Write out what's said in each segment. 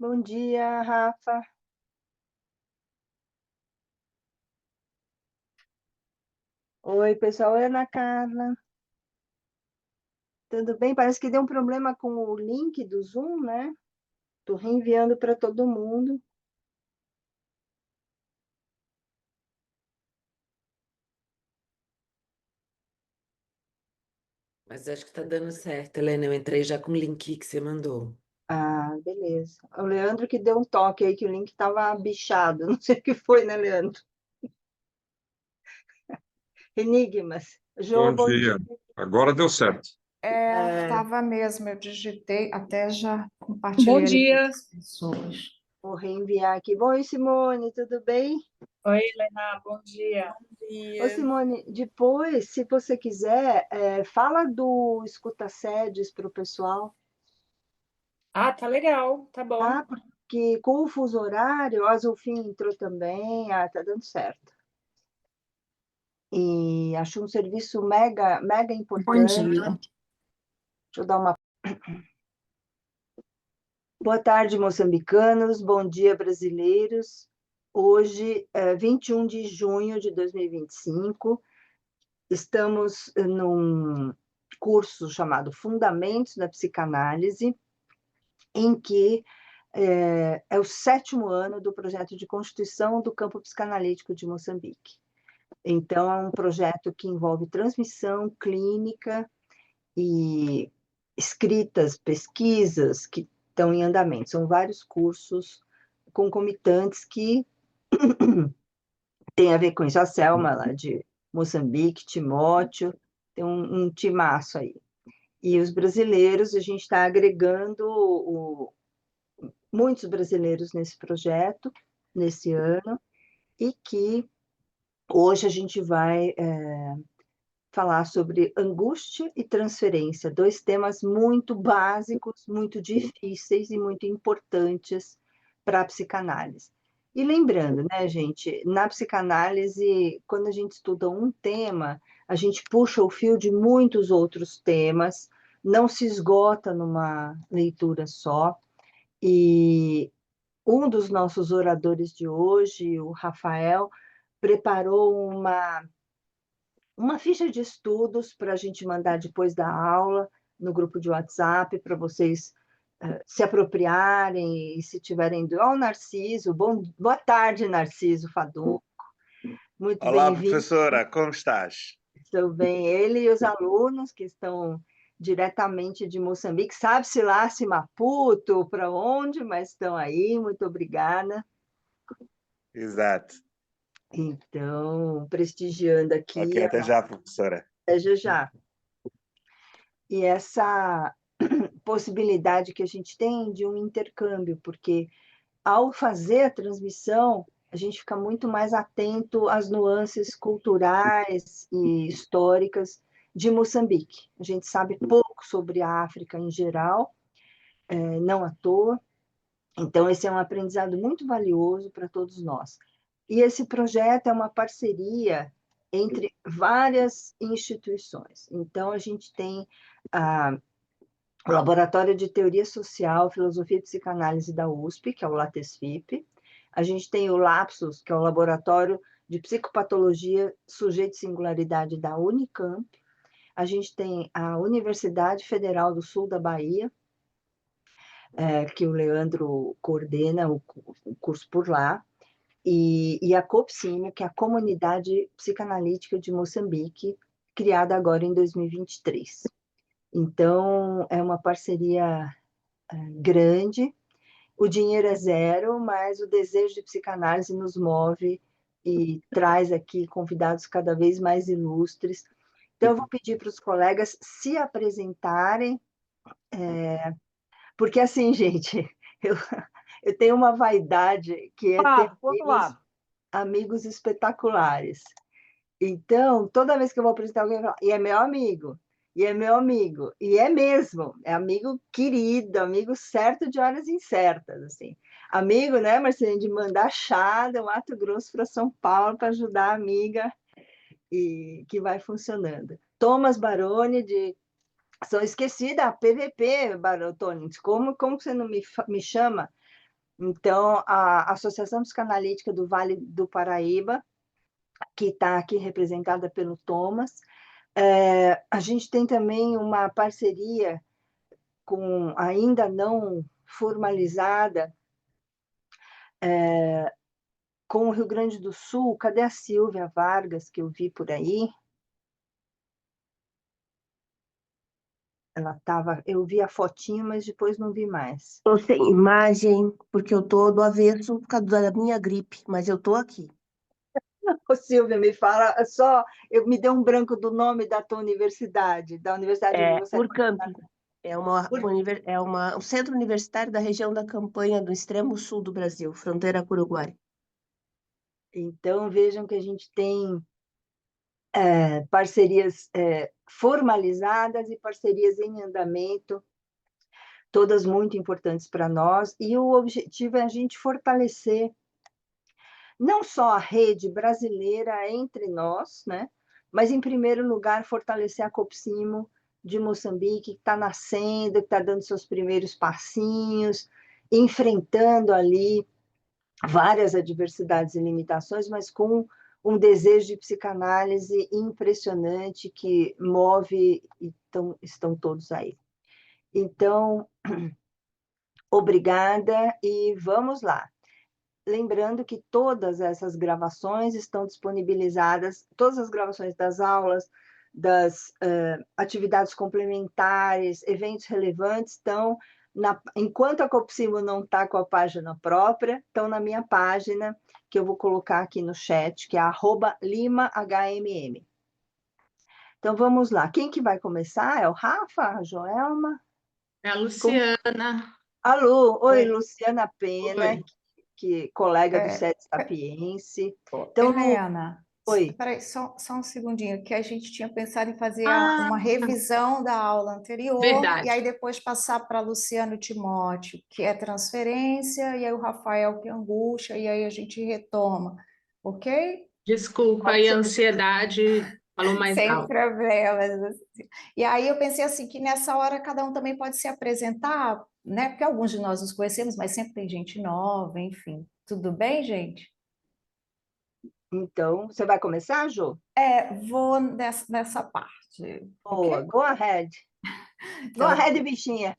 Bom dia, Rafa. Oi, pessoal. Oi, Ana Carla. Tudo bem? Parece que deu um problema com o link do Zoom, né? Estou reenviando para todo mundo. Mas acho que tá dando certo, Helena. Eu entrei já com o link que você mandou. Ah, beleza. O Leandro que deu um toque aí que o link estava bichado. Não sei o que foi, né, Leandro? Enigmas. Jô, Bom bom dia. dia. Agora deu certo. É, Tava mesmo, eu digitei, até já Bom compartilhei ali com dia. as pessoas. vou reenviar aqui. Bom, e Simone, tudo bem? Oi, Helena, bom dia. Ô, Simone, depois, se você quiser, fala do Escuta Sedes para o pessoal. Ah, tá legal, tá bom. Ah, porque com o fuso horário, a Zulfim entrou também, tá dando certo. E acho um serviço mega, mega Bom importante. dia. Deixa eu dar uma. Boa tarde, moçambicanos. Bom dia, brasileiros. Hoje, 21 de junho de 2025, estamos num curso chamado Fundamentos da Psicanálise, em que é o 7º ano do projeto de constituição do campo psicanalítico de Moçambique. Então, é um projeto que envolve transmissão clínica e escritas, pesquisas que estão em andamento. São vários cursos concomitantes que têm a ver com isso. A Selma, lá de Moçambique, Timóteo, tem um timaço aí. E os brasileiros, a gente está agregando muitos brasileiros nesse projeto, nesse ano, e que hoje a gente vai falar sobre angústia e transferência, dois temas muito básicos, muito difíceis e muito importantes para a psicanálise. E lembrando, né, gente, na psicanálise, quando a gente estuda um tema, a gente puxa o fio de muitos outros temas, não se esgota numa leitura só. E um dos nossos oradores de hoje, o Rafael, preparou uma ficha de estudos para a gente mandar depois da aula no grupo de WhatsApp para vocês se apropriarem e se tiverem dúvida. Ó, o Narciso, boa tarde, Narciso Fadu, muito Olá, bem-vindo. professora, como estás? Estou bem. Ele e os alunos que estão diretamente de Moçambique, sabe-se lá se Maputo, para onde, mas estão aí, muito obrigada. Exato. Então, prestigiando Ok, aqui, até já, professora. já já. E essa possibilidade que a gente tem de um intercâmbio, porque ao fazer a transmissão, a gente fica muito mais atento às nuances culturais e históricas de Moçambique. A gente sabe pouco sobre a África em geral, não à toa. Então, esse é um aprendizado muito valioso para todos nós. E esse projeto é uma parceria entre várias instituições. Então, a gente tem o Laboratório de Teoria Social, Filosofia e Psicanálise da USP, que é o LATESFIP. A gente tem o LAPSUS, que é o Laboratório de Psicopatologia, Sujeito e Singularidade da Unicamp. A gente tem a Universidade Federal do Sul da Bahia, que o Leandro coordena o curso por lá, e a COPSIME, que é a Comunidade Psicanalítica de Moçambique, criada agora em 2023. Então, é uma parceria grande, o dinheiro é zero, mas o desejo de psicanálise nos move e traz aqui convidados cada vez mais ilustres. Então, eu vou pedir para os colegas se apresentarem, porque assim, gente, eu, eu tenho uma vaidade que é ter Vamos lá. amigos espetaculares. Então, toda vez que eu vou apresentar alguém, eu falo, e é meu amigo, e é meu amigo, e é mesmo, é amigo querido, amigo certo de horas incertas, assim. Amigo, né, Marcelinho, de mandar chá do Mato Grosso para São Paulo para ajudar a amiga e que vai funcionando. Thomas Baroni, de São Esquecida, PVP, Baroni, como você não me chama? Então, a Associação Psicanalítica do Vale do Paraíba, que está aqui representada pelo Thomas, a gente tem também uma parceria com ainda não formalizada com o Rio Grande do Sul. Cadê a Silvia Vargas, que eu vi por aí? Ela estava, eu vi a fotinho, mas depois não vi mais. Tô sem imagem, porque eu tô do avesso por causa da minha gripe, mas eu tô aqui. Ô, Silvia, me fala só, me deu um branco do nome da tua universidade, da universidade onde você Urcamp. É Ur- um centro universitário da região da Campanha, do extremo sul do Brasil, fronteira com o Uruguai. Então, vejam que a gente tem parcerias formalizadas e parcerias em andamento, todas muito importantes para nós, e o objetivo é a gente fortalecer não só a rede brasileira entre nós, né, mas, em primeiro lugar, fortalecer a Copsimo de Moçambique, que está nascendo, que está dando seus primeiros passinhos, enfrentando ali várias adversidades e limitações, mas com um desejo de psicanálise impressionante que move e estão todos aí. Então, obrigada e vamos lá. Lembrando que todas essas gravações estão disponibilizadas, todas as gravações das aulas, das atividades complementares, eventos relevantes, estão, enquanto a Copsimo não está com a página própria, estão na minha página, que eu vou colocar aqui no chat, que é @limaHMM. Então, vamos lá. Quem que vai começar? É o Rafa, a Joelma? É a Luciana. A Lu. Oi, Oi. Luciana Pena, Oi. que colega do É, Sete Sapiense. Então, Helena, oi. peraí, só um segundinho, que a gente tinha pensado em fazer Ah, uma revisão da aula anterior, Verdade. e aí depois passar para Luciano Timóteo, que é transferência, e aí o Rafael, que é angústia, e aí a gente retoma, ok? Desculpa aí, a ansiedade falou mais Sem alto. problemas. Assim. E aí eu pensei assim, que nessa hora cada um também pode se apresentar, né? Porque alguns de nós nos conhecemos, mas sempre tem gente nova, enfim. Tudo bem, gente? Então, você vai começar, Jô? Vou nessa parte, Boa, ok? go ahead. Go Então, ahead, bichinha.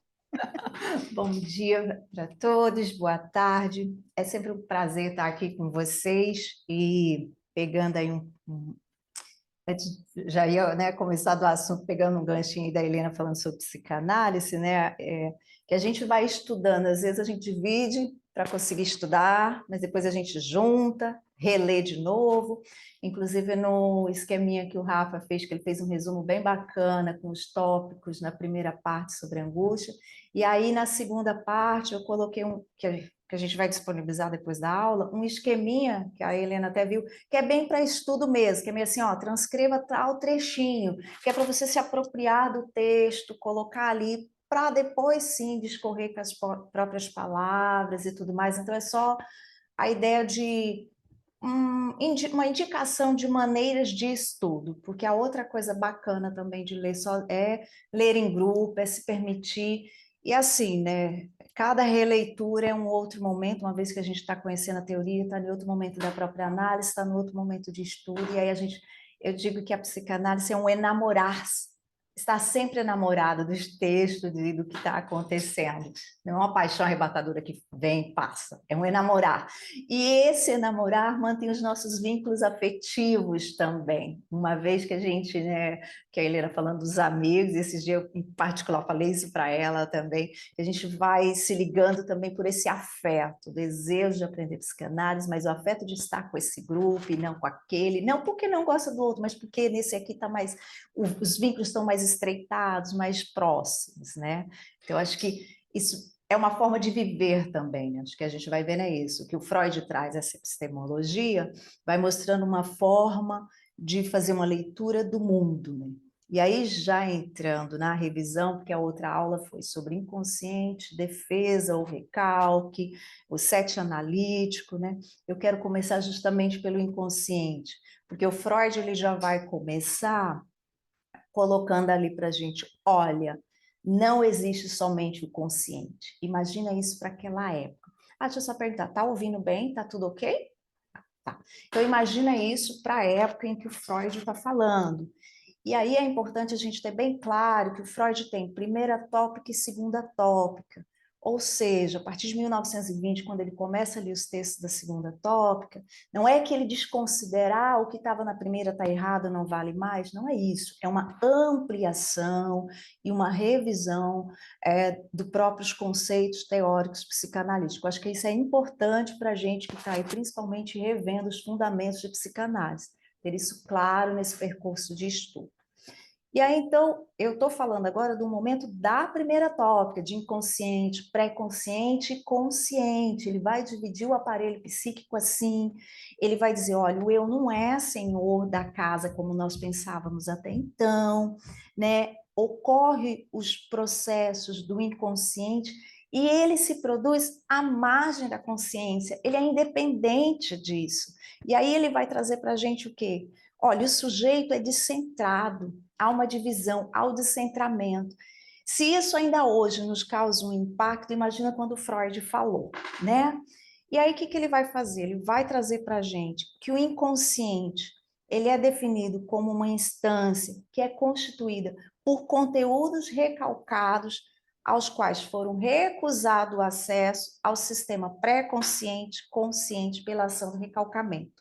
bom dia para todos, boa tarde. É sempre um prazer estar aqui com vocês e pegando aí já ia, né, começar do assunto, pegando um ganchinho aí da Helena falando sobre psicanálise, né? Que a gente vai estudando, às vezes a gente divide para conseguir estudar, mas depois a gente junta, relê de novo. Inclusive no esqueminha que o Rafa fez, que ele fez um resumo bem bacana com os tópicos na primeira parte sobre angústia, e aí na segunda parte eu coloquei que a gente vai disponibilizar depois da aula, um esqueminha, que a Helena até viu, que é bem para estudo mesmo, que é meio assim, ó, transcreva tal trechinho, que é para você se apropriar do texto, colocar ali, para depois sim discorrer com as próprias palavras e tudo mais. Então é só a ideia de uma indicação de maneiras de estudo, porque a outra coisa bacana também de ler só é ler em grupo, é se permitir, e assim, né? Cada releitura é um outro momento, uma vez que a gente está conhecendo a teoria, está em outro momento da própria análise, está no outro momento de estudo, e aí eu digo que a psicanálise é um enamorar-se, está sempre enamorado dos textos e do que está acontecendo. Não é uma paixão arrebatadora que vem e passa, é um enamorar. E esse enamorar mantém os nossos vínculos afetivos também. Uma vez que a gente, né, que a Helena falando dos amigos, esses dias eu, em particular, falei isso para ela também, que a gente vai se ligando também por esse afeto, o desejo de aprender psicanálise, mas o afeto de estar com esse grupo e não com aquele, não porque não gosta do outro, mas porque nesse aqui está mais, os vínculos estão mais estreitados, mais próximos, né? Então, eu acho que isso é uma forma de viver também, né? Acho que a gente vai vendo é isso, que o Freud traz essa epistemologia, vai mostrando uma forma de fazer uma leitura do mundo, né? E aí, já entrando na revisão, porque a outra aula foi sobre inconsciente, defesa, o recalque, o sete analítico, né? Eu quero começar justamente pelo inconsciente, porque o Freud ele já vai começar colocando ali para a gente, olha, não existe somente o consciente. Imagina isso para aquela época. Ah, deixa eu só perguntar, tá ouvindo bem? Tá tudo ok? Tá. Então, imagina isso para a época em que o Freud está falando. E aí é importante a gente ter bem claro que o Freud tem primeira tópica e segunda tópica. Ou seja, a partir de 1920, quando ele começa ali os textos da segunda tópica, não é que ele desconsiderar o que estava na primeira está errado, não vale mais, não é isso. É uma ampliação e uma revisão dos próprios conceitos teóricos psicanalíticos. Acho que isso é importante para a gente que está aí, principalmente revendo os fundamentos de psicanálise, ter isso claro nesse percurso de estudo. E aí, então, eu estou falando agora do momento da primeira tópica, de inconsciente, pré-consciente e consciente. Ele vai dividir o aparelho psíquico assim, ele vai dizer, olha, o eu não é senhor da casa como nós pensávamos até então, né? Ocorre os processos do inconsciente e ele se produz à margem da consciência, ele é independente disso. E aí ele vai trazer para a gente o quê? Olha, o sujeito é descentrado, há uma divisão, há o descentramento. Se isso ainda hoje nos causa um impacto, imagina quando Freud falou, né? E aí o que ele vai fazer? Ele vai trazer para a gente que o inconsciente, ele é definido como uma instância que é constituída por conteúdos recalcados aos quais foram recusado o acesso ao sistema pré-consciente, consciente pela ação do recalcamento.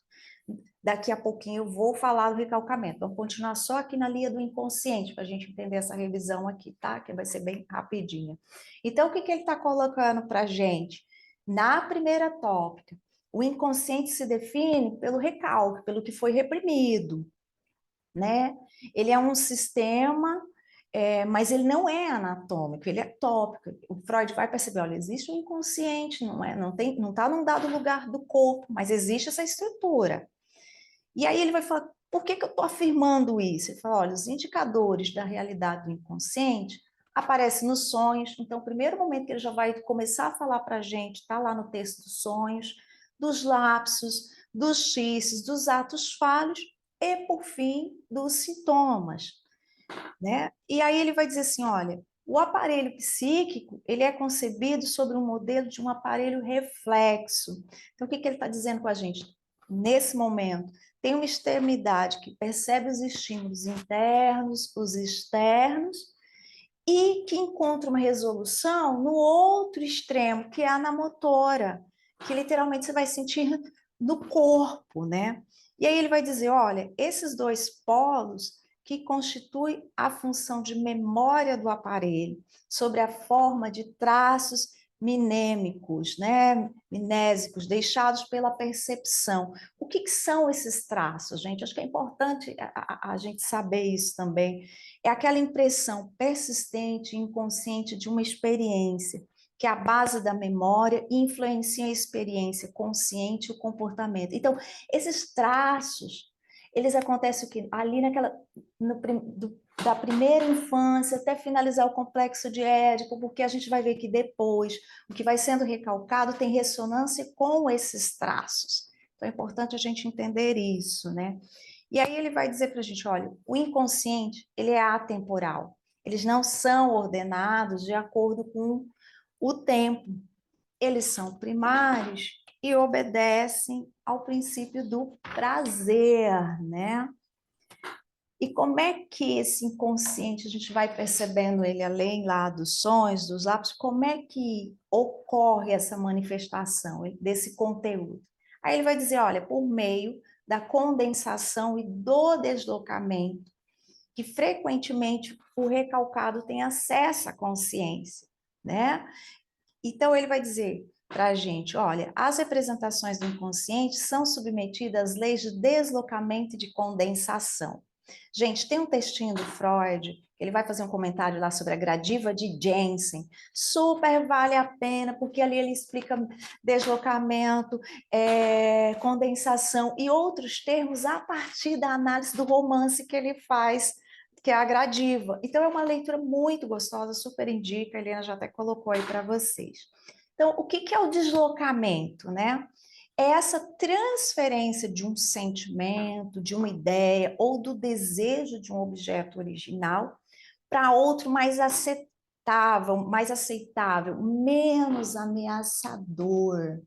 Daqui a pouquinho eu vou falar do recalcamento. Vamos continuar só aqui na linha do inconsciente, para a gente entender essa revisão aqui, tá? Que vai ser bem rapidinha. Então, o que ele está colocando para a gente? Na primeira tópica, o inconsciente se define pelo recalque, pelo que foi reprimido, né? Ele é um sistema, mas ele não é anatômico, ele é tópico. O Freud vai perceber, olha, existe um inconsciente, não está num dado lugar do corpo, mas existe essa estrutura. E aí ele vai falar, por que eu estou afirmando isso? Ele fala, olha, os indicadores da realidade do inconsciente aparecem nos sonhos. Então, o primeiro momento que ele já vai começar a falar para a gente, está lá no texto dos sonhos, dos lapsos, dos xistes, dos atos falhos e, por fim, dos sintomas, né? E aí ele vai dizer assim, olha, o aparelho psíquico, ele é concebido sobre um modelo de um aparelho reflexo. Então, o que ele está dizendo com a gente? Nesse momento, tem uma extremidade que percebe os estímulos internos, os externos, e que encontra uma resolução no outro extremo, que é a anamotora, que literalmente você vai sentir no corpo, né? E aí ele vai dizer, olha, esses dois polos que constituem a função de memória do aparelho, sobre a forma de traços minêmicos, né? Minésicos, deixados pela percepção. O que são esses traços, gente? Acho que é importante a gente saber isso também. É aquela impressão persistente e inconsciente de uma experiência, que é a base da memória e influencia a experiência consciente e o comportamento. Então, esses traços, eles acontecem o quê? Ali da primeira infância até finalizar o complexo de Édipo, porque a gente vai ver que depois, o que vai sendo recalcado tem ressonância com esses traços. Então, é importante a gente entender isso, né? E aí ele vai dizer para a gente, olha, o inconsciente, ele é atemporal. Eles não são ordenados de acordo com o tempo. Eles são primários e obedecem ao princípio do prazer, né? E como é que esse inconsciente, a gente vai percebendo ele além lá dos sonhos, dos lápis, como é que ocorre essa manifestação desse conteúdo? Aí ele vai dizer, olha, por meio da condensação e do deslocamento, que frequentemente o recalcado tem acesso à consciência, né? Então ele vai dizer para a gente, olha, as representações do inconsciente são submetidas às leis de deslocamento e de condensação. Gente, tem um textinho do Freud, ele vai fazer um comentário lá sobre a gradiva de Jensen, super vale a pena, porque ali ele explica deslocamento, condensação e outros termos a partir da análise do romance que ele faz, que é a gradiva. Então, é uma leitura muito gostosa, super indica, a Helena já até colocou aí para vocês. Então, o que é o deslocamento, né? É essa transferência de um sentimento, de uma ideia ou do desejo de um objeto original para outro mais mais aceitável, menos ameaçador.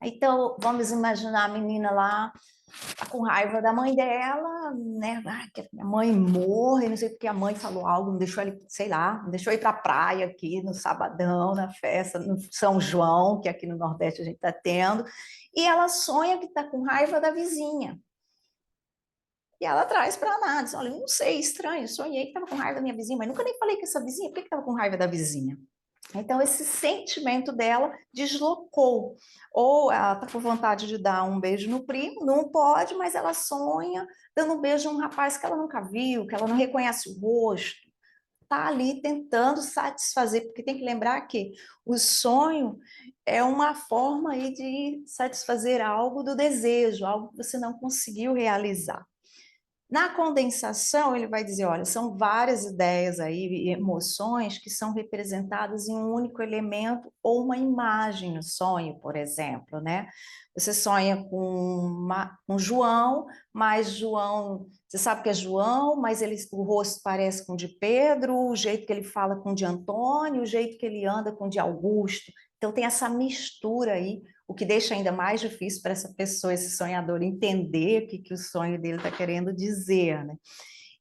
Então, vamos imaginar a menina lá, tá com raiva da mãe dela, né? Ah, que a mãe morre, não sei porque a mãe falou algo, não deixou ele, sei lá, não deixou ir para a praia aqui no sabadão, na festa, no São João, que aqui no Nordeste a gente está tendo, e ela sonha que está com raiva da vizinha. E ela traz para a análise, olha, eu não sei, estranho, sonhei que estava com raiva da minha vizinha, mas nunca nem falei com essa vizinha, por que estava com raiva da vizinha? Então, esse sentimento dela deslocou. Ou ela está com vontade de dar um beijo no primo, não pode, mas ela sonha dando um beijo a um rapaz que ela nunca viu, que ela não reconhece o rosto. Está ali tentando satisfazer, porque tem que lembrar que o sonho é uma forma aí de satisfazer algo do desejo, algo que você não conseguiu realizar. Na condensação, ele vai dizer, olha, são várias ideias aí, emoções que são representadas em um único elemento ou uma imagem no sonho, por exemplo, né? Você sonha com João, mas João, você sabe que é João, mas o rosto parece com o de Pedro, o jeito que ele fala com o de Antônio, o jeito que ele anda com o de Augusto. Então tem essa mistura aí, o que deixa ainda mais difícil para essa pessoa, esse sonhador, entender o que o sonho dele está querendo dizer, né?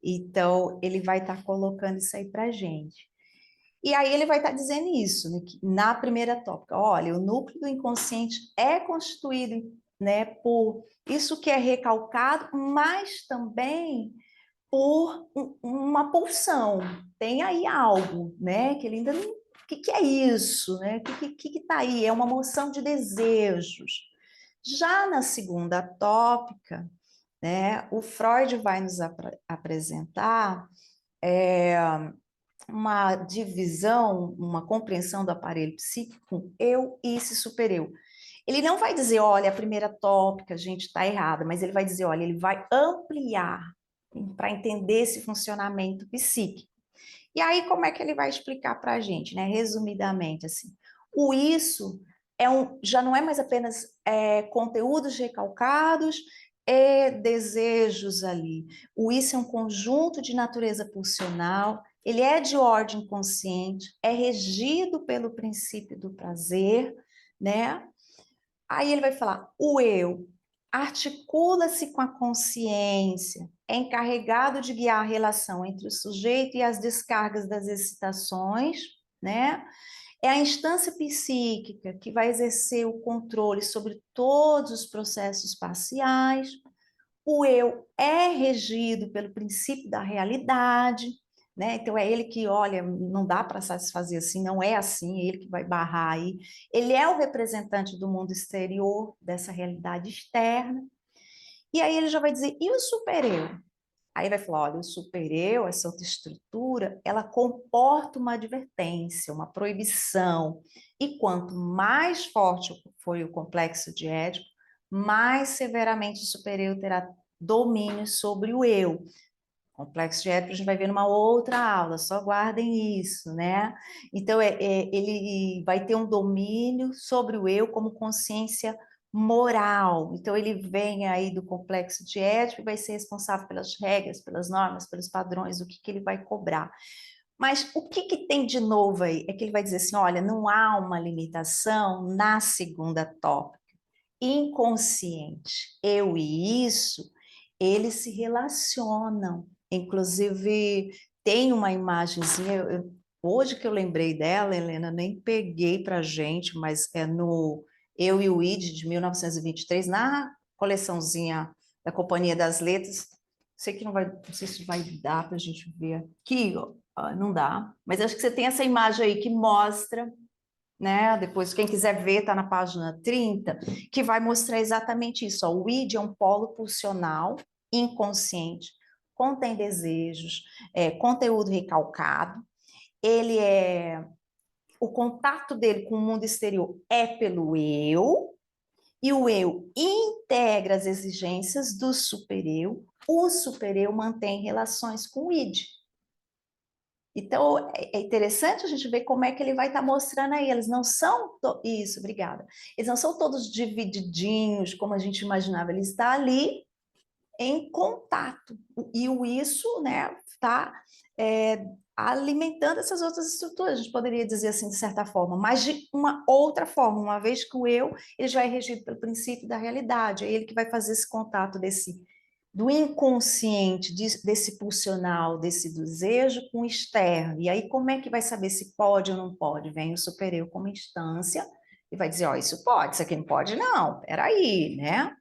Então, ele vai estar colocando isso aí para a gente. E aí ele vai estar dizendo isso, né, que na primeira tópica, olha, o núcleo do inconsciente é constituído, né, por isso que é recalcado, mas também por uma pulsão. Tem aí algo, né, que ele ainda não... O que é isso? Né? O que está aí? É uma moção de desejos. Já na segunda tópica, né, o Freud vai nos apresentar uma divisão, uma compreensão do aparelho psíquico com eu, isso e supereu. Ele não vai dizer, olha, a primeira tópica, a gente, está errada, mas ele vai dizer, olha, ele vai ampliar para entender esse funcionamento psíquico. E aí, como é que ele vai explicar para a gente, né? Resumidamente, assim, o isso já não é mais apenas conteúdos recalcados e desejos ali. O isso é um conjunto de natureza pulsional, ele é de ordem consciente, é regido pelo princípio do prazer, né? Aí ele vai falar, o eu articula-se com a consciência, é encarregado de guiar a relação entre o sujeito e as descargas das excitações, né? É a instância psíquica que vai exercer o controle sobre todos os processos parciais. O eu é regido pelo princípio da realidade, né? Então é ele que, olha, não dá para satisfazer assim, não é assim, é ele que vai barrar aí. Ele é o representante do mundo exterior, dessa realidade externa. E aí ele já vai dizer, e o supereu? Aí vai falar, olha, o supereu, essa outra estrutura, ela comporta uma advertência, uma proibição. E quanto mais forte foi o complexo de Édipo, mais severamente o supereu terá domínio sobre o eu. Complexo de Édipo a gente vai ver numa outra aula, só guardem isso, né? Então, ele vai ter um domínio sobre o eu como consciência moral. Então, ele vem aí do complexo de Édipo e vai ser responsável pelas regras, pelas normas, pelos padrões, o que ele vai cobrar. Mas o que tem de novo aí? É que ele vai dizer assim, olha, não há uma limitação na segunda tópica. Inconsciente, eu e isso, eles se relacionam. Inclusive, tem uma imagenzinha, hoje que eu lembrei dela, Helena, nem peguei para a gente, mas é no Eu e o Id, de 1923, na coleçãozinha da Companhia das Letras. Sei que não sei se vai dar para a gente ver aqui, não dá, mas acho que você tem essa imagem aí que mostra, né? Depois, quem quiser ver, está na página 30, que vai mostrar exatamente isso. Ó. O id é um polo pulsional inconsciente, contém desejos, conteúdo recalcado, ele o contato dele com o mundo exterior é pelo eu, e o eu integra as exigências do supereu, o supereu mantém relações com o id. Então, é interessante a gente ver como é que ele vai estar mostrando aí. Eles não são... Isso, obrigada. Eles não são todos divididinhos, como a gente imaginava. Ele está ali, em contato. E isso, né, está alimentando essas outras estruturas, a gente poderia dizer assim, de certa forma, mas de uma outra forma, uma vez que o eu, ele já é regido pelo princípio da realidade, é ele que vai fazer esse contato do inconsciente, desse pulsional, desse desejo com o externo. E aí como é que vai saber se pode ou não pode? Vem o supereu como instância e vai dizer, ó, isso pode, isso aqui não pode não, peraí, né?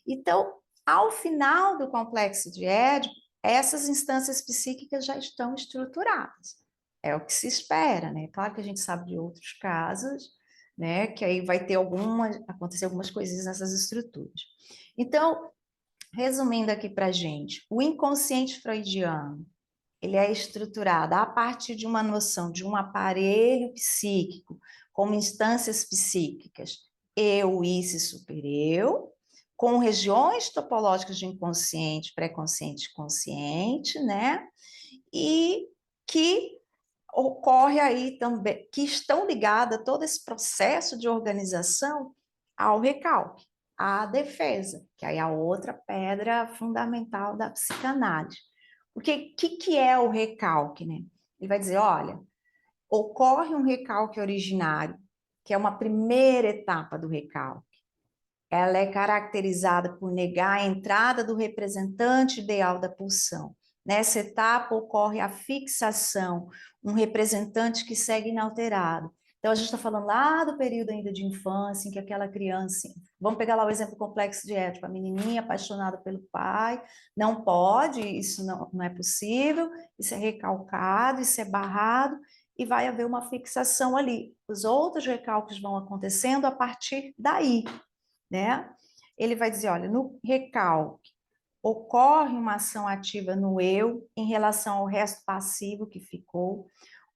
Então, ao final do complexo de Édipo, essas instâncias psíquicas já estão estruturadas. É o que se espera, né? Claro que a gente sabe de outros casos, né? Que aí vai ter acontecer algumas coisinhas nessas estruturas. Então, resumindo aqui para a gente, o inconsciente freudiano, ele é estruturado a partir de uma noção de um aparelho psíquico, como instâncias psíquicas, eu, isso e supereu, com regiões topológicas de inconsciente, pré-consciente e consciente, né? E que ocorre aí também, que estão ligadas a todo esse processo de organização ao recalque, à defesa, que aí é a outra pedra fundamental da psicanálise. Porque o que é o recalque, né? Ele vai dizer, olha, ocorre um recalque originário, que é uma primeira etapa do recalque. Ela é caracterizada por negar a entrada do representante ideal da pulsão. Nessa etapa ocorre a fixação, um representante que segue inalterado. Então, a gente está falando lá do período ainda de infância, em que aquela criança... Vamos pegar lá o exemplo complexo de Édipo, a menininha apaixonada pelo pai, não pode, isso não é possível, isso é recalcado, isso é barrado, e vai haver uma fixação ali. Os outros recalques vão acontecendo a partir daí, né? Ele vai dizer, olha, no recalque, ocorre uma ação ativa no eu em relação ao resto passivo que ficou.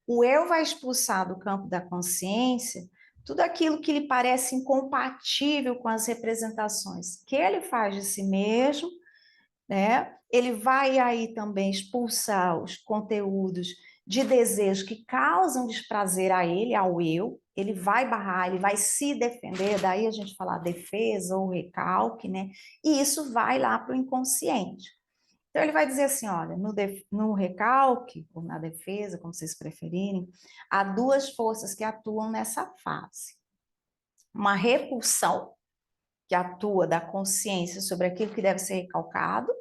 O eu vai expulsar do campo da consciência tudo aquilo que lhe parece incompatível com as representações que ele faz de si mesmo, né? Ele vai aí também expulsar os conteúdos de desejo que causam desprazer a ele, ao eu, ele vai barrar, ele vai se defender, daí a gente falar defesa ou recalque, né? E isso vai lá para o inconsciente. Então ele vai dizer assim, olha, no recalque, ou na defesa, como vocês preferirem, há duas forças que atuam nessa fase. Uma repulsão, que atua da consciência sobre aquilo que deve ser recalcado,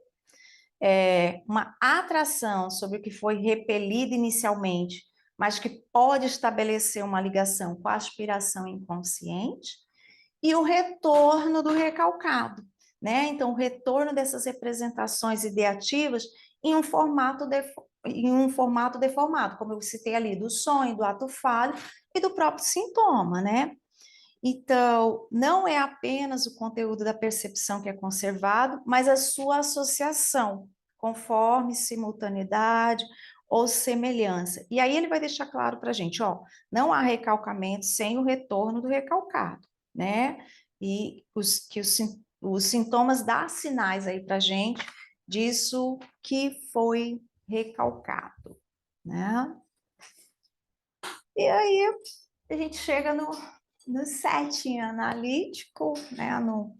uma atração sobre o que foi repelido inicialmente, mas que pode estabelecer uma ligação com a aspiração inconsciente, e o retorno do recalcado, né? Então, o retorno dessas representações ideativas em um formato deformado, como eu citei ali, do sonho, do ato falho e do próprio sintoma, né? Então, não é apenas o conteúdo da percepção que é conservado, mas a sua associação, conforme simultaneidade ou semelhança. E aí ele vai deixar claro para a gente, ó, não há recalcamento sem o retorno do recalcado, né? E os sintomas dão sinais aí para a gente disso que foi recalcado, né? E aí a gente chega no setting analítico, né, no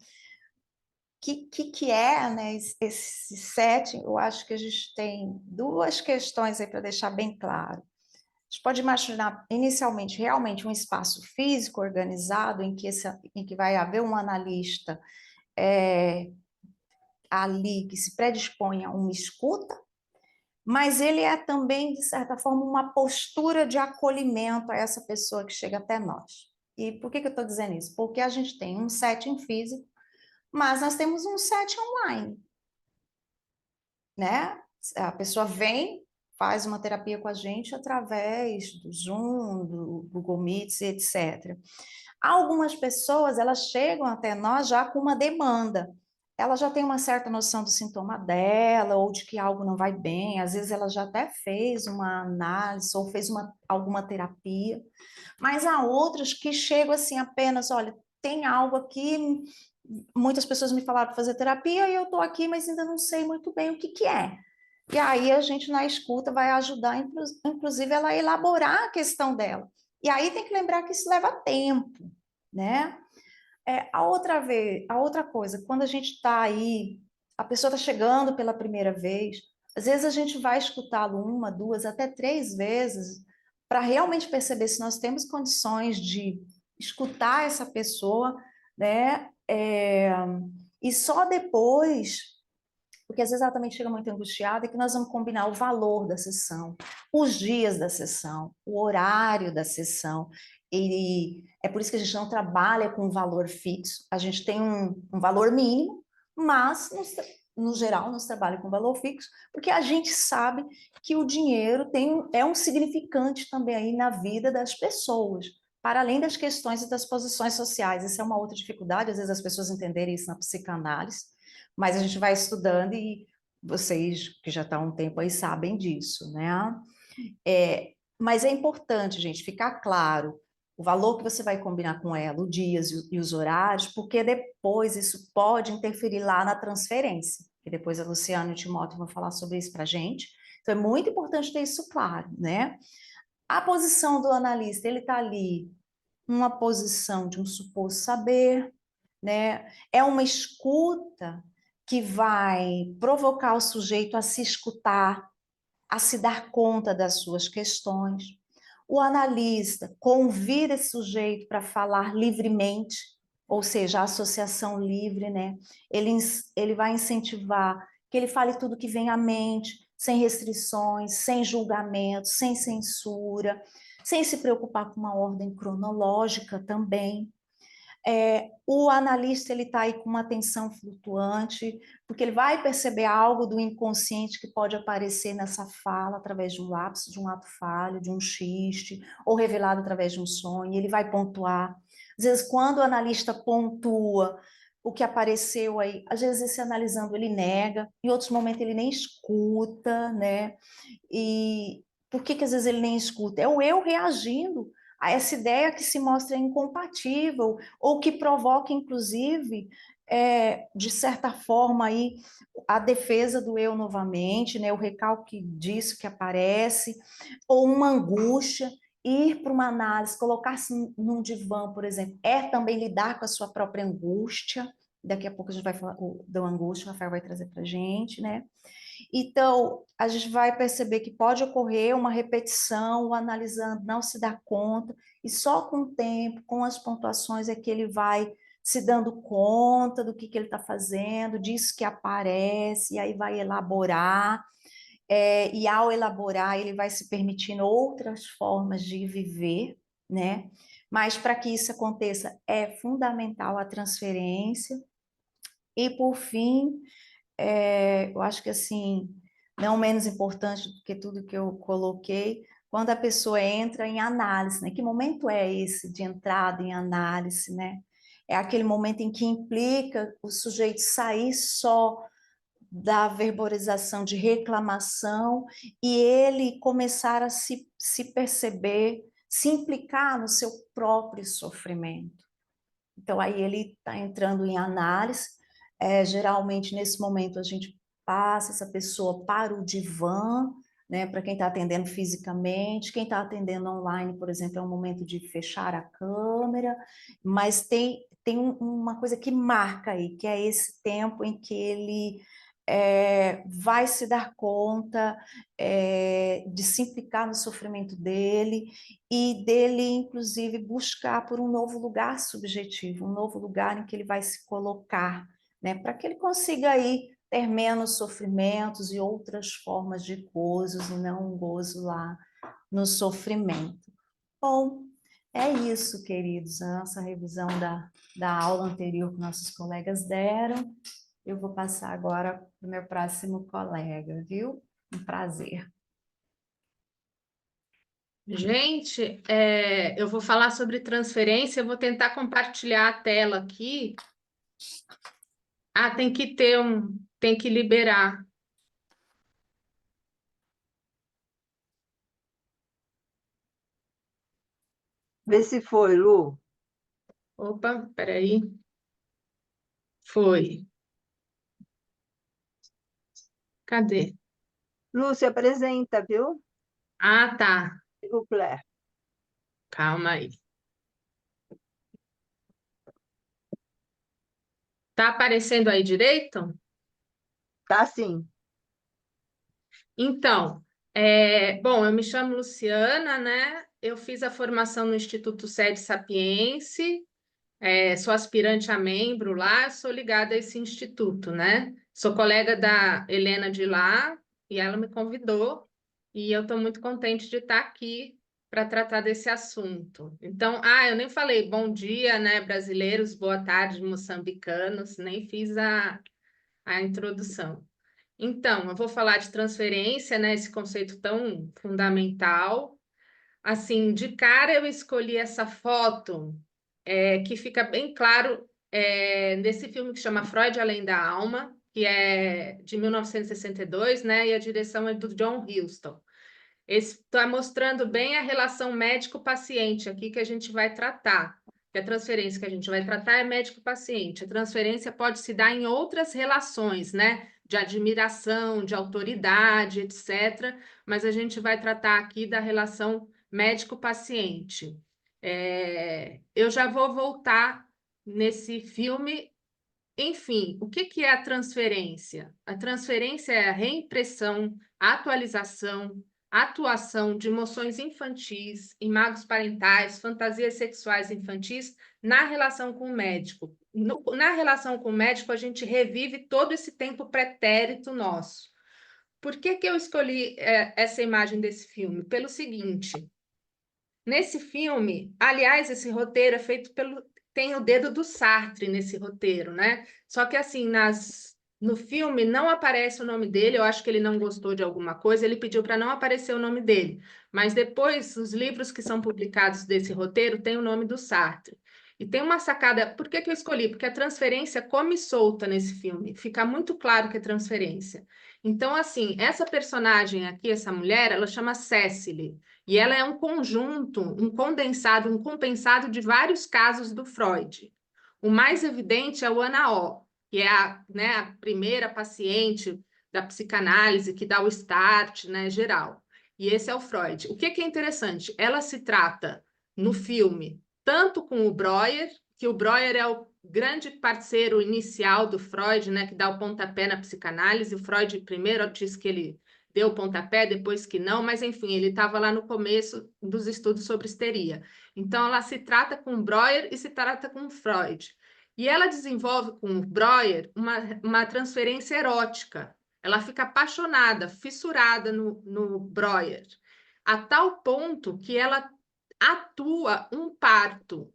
que é, né, esse setting. Eu acho que a gente tem duas questões aí para deixar bem claro. A gente pode imaginar inicialmente realmente um espaço físico organizado em que vai haver um analista ali que se predispõe a uma escuta, mas ele é também, de certa forma, uma postura de acolhimento a essa pessoa que chega até nós. E por que eu estou dizendo isso? Porque a gente tem um setting físico, mas nós temos um setting online, né? A pessoa vem, faz uma terapia com a gente através do Zoom, do Google Meets, etc. Algumas pessoas, elas chegam até nós já com uma demanda. Ela já tem uma certa noção do sintoma dela, ou de que algo não vai bem, às vezes ela já até fez uma análise, ou fez alguma terapia, mas há outras que chegam assim apenas, olha, tem algo aqui, muitas pessoas me falaram para fazer terapia, e eu estou aqui, mas ainda não sei muito bem o que é. E aí a gente, na escuta, vai ajudar, inclusive, ela a elaborar a questão dela. E aí tem que lembrar que isso leva tempo, né? A outra coisa, quando a gente está aí a pessoa está chegando pela primeira vez, às vezes a gente vai escutá-lo uma, duas, até três vezes, para realmente perceber se nós temos condições de escutar essa pessoa, né? E só depois, porque às vezes ela também chega muito angustiada, é que nós vamos combinar o valor da sessão, os dias da sessão, o horário da sessão. E é por isso que a gente não trabalha com um valor fixo, a gente tem um valor mínimo, mas no geral nós trabalhamos com valor fixo, porque a gente sabe que o dinheiro é um significante também aí na vida das pessoas, para além das questões e das posições sociais. Essa é uma outra dificuldade, às vezes as pessoas entenderem isso na psicanálise, mas a gente vai estudando e vocês que já estão há um tempo aí sabem disso, né? Mas é importante, gente, ficar claro o valor que você vai combinar com ela, os dias e os horários, porque depois isso pode interferir lá na transferência, que depois a Luciana e o Timóteo vão falar sobre isso para a gente. Então é muito importante ter isso claro, né? A posição do analista, ele está ali numa posição de um suposto saber, né? É uma escuta que vai provocar o sujeito a se escutar, a se dar conta das suas questões. O analista convida esse sujeito para falar livremente, ou seja, a associação livre, né? Ele vai incentivar que ele fale tudo que vem à mente, sem restrições, sem julgamento, sem censura, sem se preocupar com uma ordem cronológica também. O analista ele está aí com uma atenção flutuante, porque ele vai perceber algo do inconsciente que pode aparecer nessa fala através de um lapso, de um ato falho, de um xiste, ou revelado através de um sonho, e ele vai pontuar. Às vezes, quando o analista pontua o que apareceu aí, às vezes esse analisando ele nega, em outros momentos ele nem escuta, né? E por que às vezes ele nem escuta? É o eu reagindo a essa ideia que se mostra incompatível ou que provoca, inclusive, de certa forma, aí, a defesa do eu novamente, né, o recalque disso que aparece, ou uma angústia, ir para uma análise, colocar-se num divã, por exemplo, é também lidar com a sua própria angústia. Daqui a pouco a gente vai falar da angústia, o Rafael vai trazer para a gente, né? Então, a gente vai perceber que pode ocorrer uma repetição, o analisando não se dá conta, e só com o tempo, com as pontuações, é que ele vai se dando conta do que ele está fazendo, disso que aparece, e aí vai elaborar, e ao elaborar, ele vai se permitindo outras formas de viver, né? Mas para que isso aconteça, é fundamental a transferência, e por fim, eu acho que assim, não menos importante do que tudo que eu coloquei, quando a pessoa entra em análise, né? Que momento é esse de entrada em análise, né? É aquele momento em que implica o sujeito sair só da verborização de reclamação e ele começar a se perceber, se implicar no seu próprio sofrimento. Então, aí ele está entrando em análise. Geralmente, nesse momento, a gente passa essa pessoa para o divã, né, para quem está atendendo fisicamente. Quem está atendendo online, por exemplo, é um momento de fechar a câmera, mas tem uma coisa que marca aí, que é esse tempo em que ele vai se dar conta de se implicar no sofrimento dele e dele, inclusive, buscar por um novo lugar subjetivo, um novo lugar em que ele vai se colocar, né, para que ele consiga aí ter menos sofrimentos e outras formas de gozos, e não um gozo lá no sofrimento. Bom, é isso, queridos, a nossa revisão da aula anterior que nossos colegas deram. Eu vou passar agora para o meu próximo colega, viu? Um prazer. Gente, eu vou falar sobre transferência, eu vou tentar compartilhar a tela aqui. Ah, tem que liberar. Vê se foi, Lu. Opa, peraí. Foi. Cadê? Lu, se apresenta, viu? Ah, tá. O Claire. Calma aí. Tá aparecendo aí direito? Tá sim. Então, bom, eu me chamo Luciana, né? Eu fiz a formação no Instituto Sede Sapiense, sou aspirante a membro lá, sou ligada a esse instituto, né? Sou colega da Helena de lá e ela me convidou e eu estou muito contente de estar aqui para tratar desse assunto. Então, eu nem falei bom dia, né, brasileiros, boa tarde, moçambicanos, nem fiz a introdução. Então, eu vou falar de transferência, né, esse conceito tão fundamental. Assim, de cara eu escolhi essa foto que fica bem claro nesse filme que chama Freud Além da Alma, que é de 1962, né? E a direção é do John Huston. Está mostrando bem a relação médico-paciente aqui que a gente vai tratar. Que a transferência que a gente vai tratar é médico-paciente. A transferência pode se dar em outras relações, né? De admiração, de autoridade, etc. Mas a gente vai tratar aqui da relação médico-paciente. Eu já vou voltar nesse filme. Enfim, o que é a transferência? A transferência é a reimpressão, a atualização, a atuação de emoções infantis, imagos parentais, fantasias sexuais infantis na relação com o médico. Na relação com o médico, a gente revive todo esse tempo pretérito nosso. Por que eu escolhi essa imagem desse filme? Pelo seguinte, nesse filme, aliás, esse roteiro é feito pelo... Tem o dedo do Sartre nesse roteiro, né? Só que, assim, no filme não aparece o nome dele, eu acho que ele não gostou de alguma coisa, ele pediu para não aparecer o nome dele. Mas depois, os livros que são publicados desse roteiro têm o nome do Sartre. E tem uma sacada... Por que eu escolhi? Porque a transferência come solta nesse filme. Fica muito claro que é transferência. Então, assim, essa personagem aqui, essa mulher, ela chama Cecily. E ela é um conjunto, um condensado, um compensado de vários casos do Freud. O mais evidente é o Ana O, que é a primeira paciente da psicanálise que dá o start, né, geral. E esse é o Freud. O que é interessante? Ela se trata, no filme, tanto com o Breuer, que o Breuer é o grande parceiro inicial do Freud, né, que dá o pontapé na psicanálise. O Freud primeiro diz que ele deu o pontapé, depois que não, mas enfim, ele estava lá no começo dos estudos sobre histeria. Então, ela se trata com o Breuer e se trata com o Freud. E ela desenvolve com o Breuer uma transferência erótica. Ela fica apaixonada, fissurada no Breuer, a tal ponto que ela atua um parto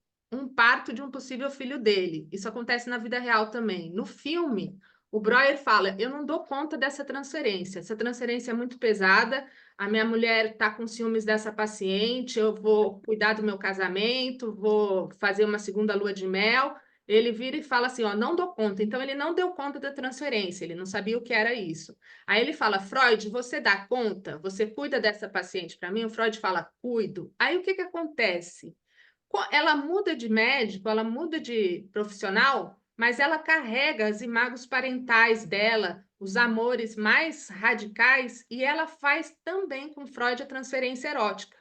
de um possível filho dele. Isso acontece na vida real também. No filme, o Breuer fala: eu não dou conta dessa transferência. Essa transferência é muito pesada. A minha mulher está com ciúmes dessa paciente. Eu vou cuidar do meu casamento, vou fazer uma segunda lua de mel. Ele vira e fala assim: ó, não dou conta. Então, ele não deu conta da transferência, ele não sabia o que era isso. Aí ele fala: Freud, você dá conta? Você cuida dessa paciente para mim? O Freud fala: cuido. Aí o que acontece? Ela muda de médico, ela muda de profissional, mas ela carrega as imagos parentais dela, os amores mais radicais, e ela faz também com Freud a transferência erótica.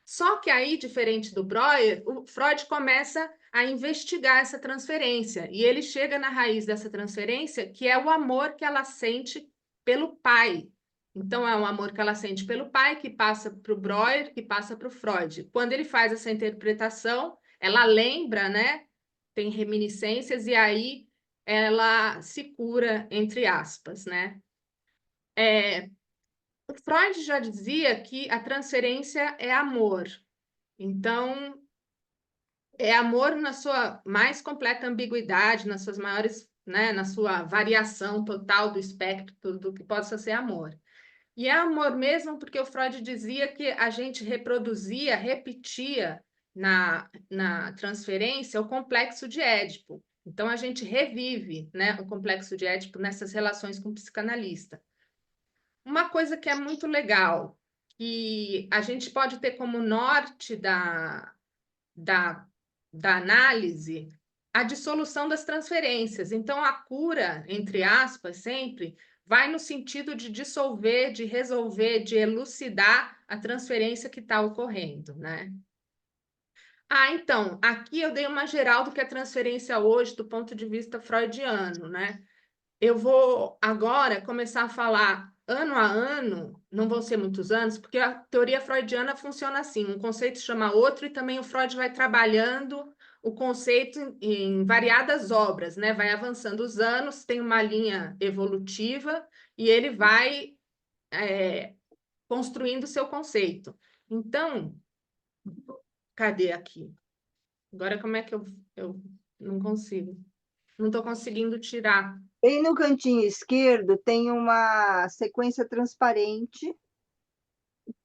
Só que aí, diferente do Breuer, o Freud começa a investigar essa transferência, e ele chega na raiz dessa transferência, que é o amor que ela sente pelo pai. Então, é um amor que ela sente pelo pai, que passa para o Breuer, que passa para o Freud. Quando ele faz essa interpretação, ela lembra, né? Tem reminiscências, e aí ela se cura, entre aspas, né? O Freud já dizia que a transferência é amor. Então, é amor na sua mais completa ambiguidade, nas suas maiores, né, na sua variação total do espectro do que possa ser amor. E é amor mesmo porque o Freud dizia que a gente reproduzia, repetia na transferência o complexo de Édipo. Então, a gente revive, né, o complexo de Édipo nessas relações com o psicanalista. Uma coisa que é muito legal, que a gente pode ter como norte da análise a dissolução das transferências. Então, a cura, entre aspas, sempre vai no sentido de dissolver, de resolver, de elucidar a transferência que está ocorrendo, né? Então, aqui eu dei uma geral do que é transferência hoje, do ponto de vista freudiano, né? eu vou agora começar a falar ano a ano, não vão ser muitos anos, porque a teoria freudiana funciona assim, um conceito chama outro, e também o Freud vai trabalhando o conceito em variadas obras, né? Vai avançando os anos, tem uma linha evolutiva, e ele vai construindo o seu conceito. Então, cadê aqui? Agora, como é que eu não consigo? Não estou conseguindo tirar. Bem no cantinho esquerdo tem uma sequência transparente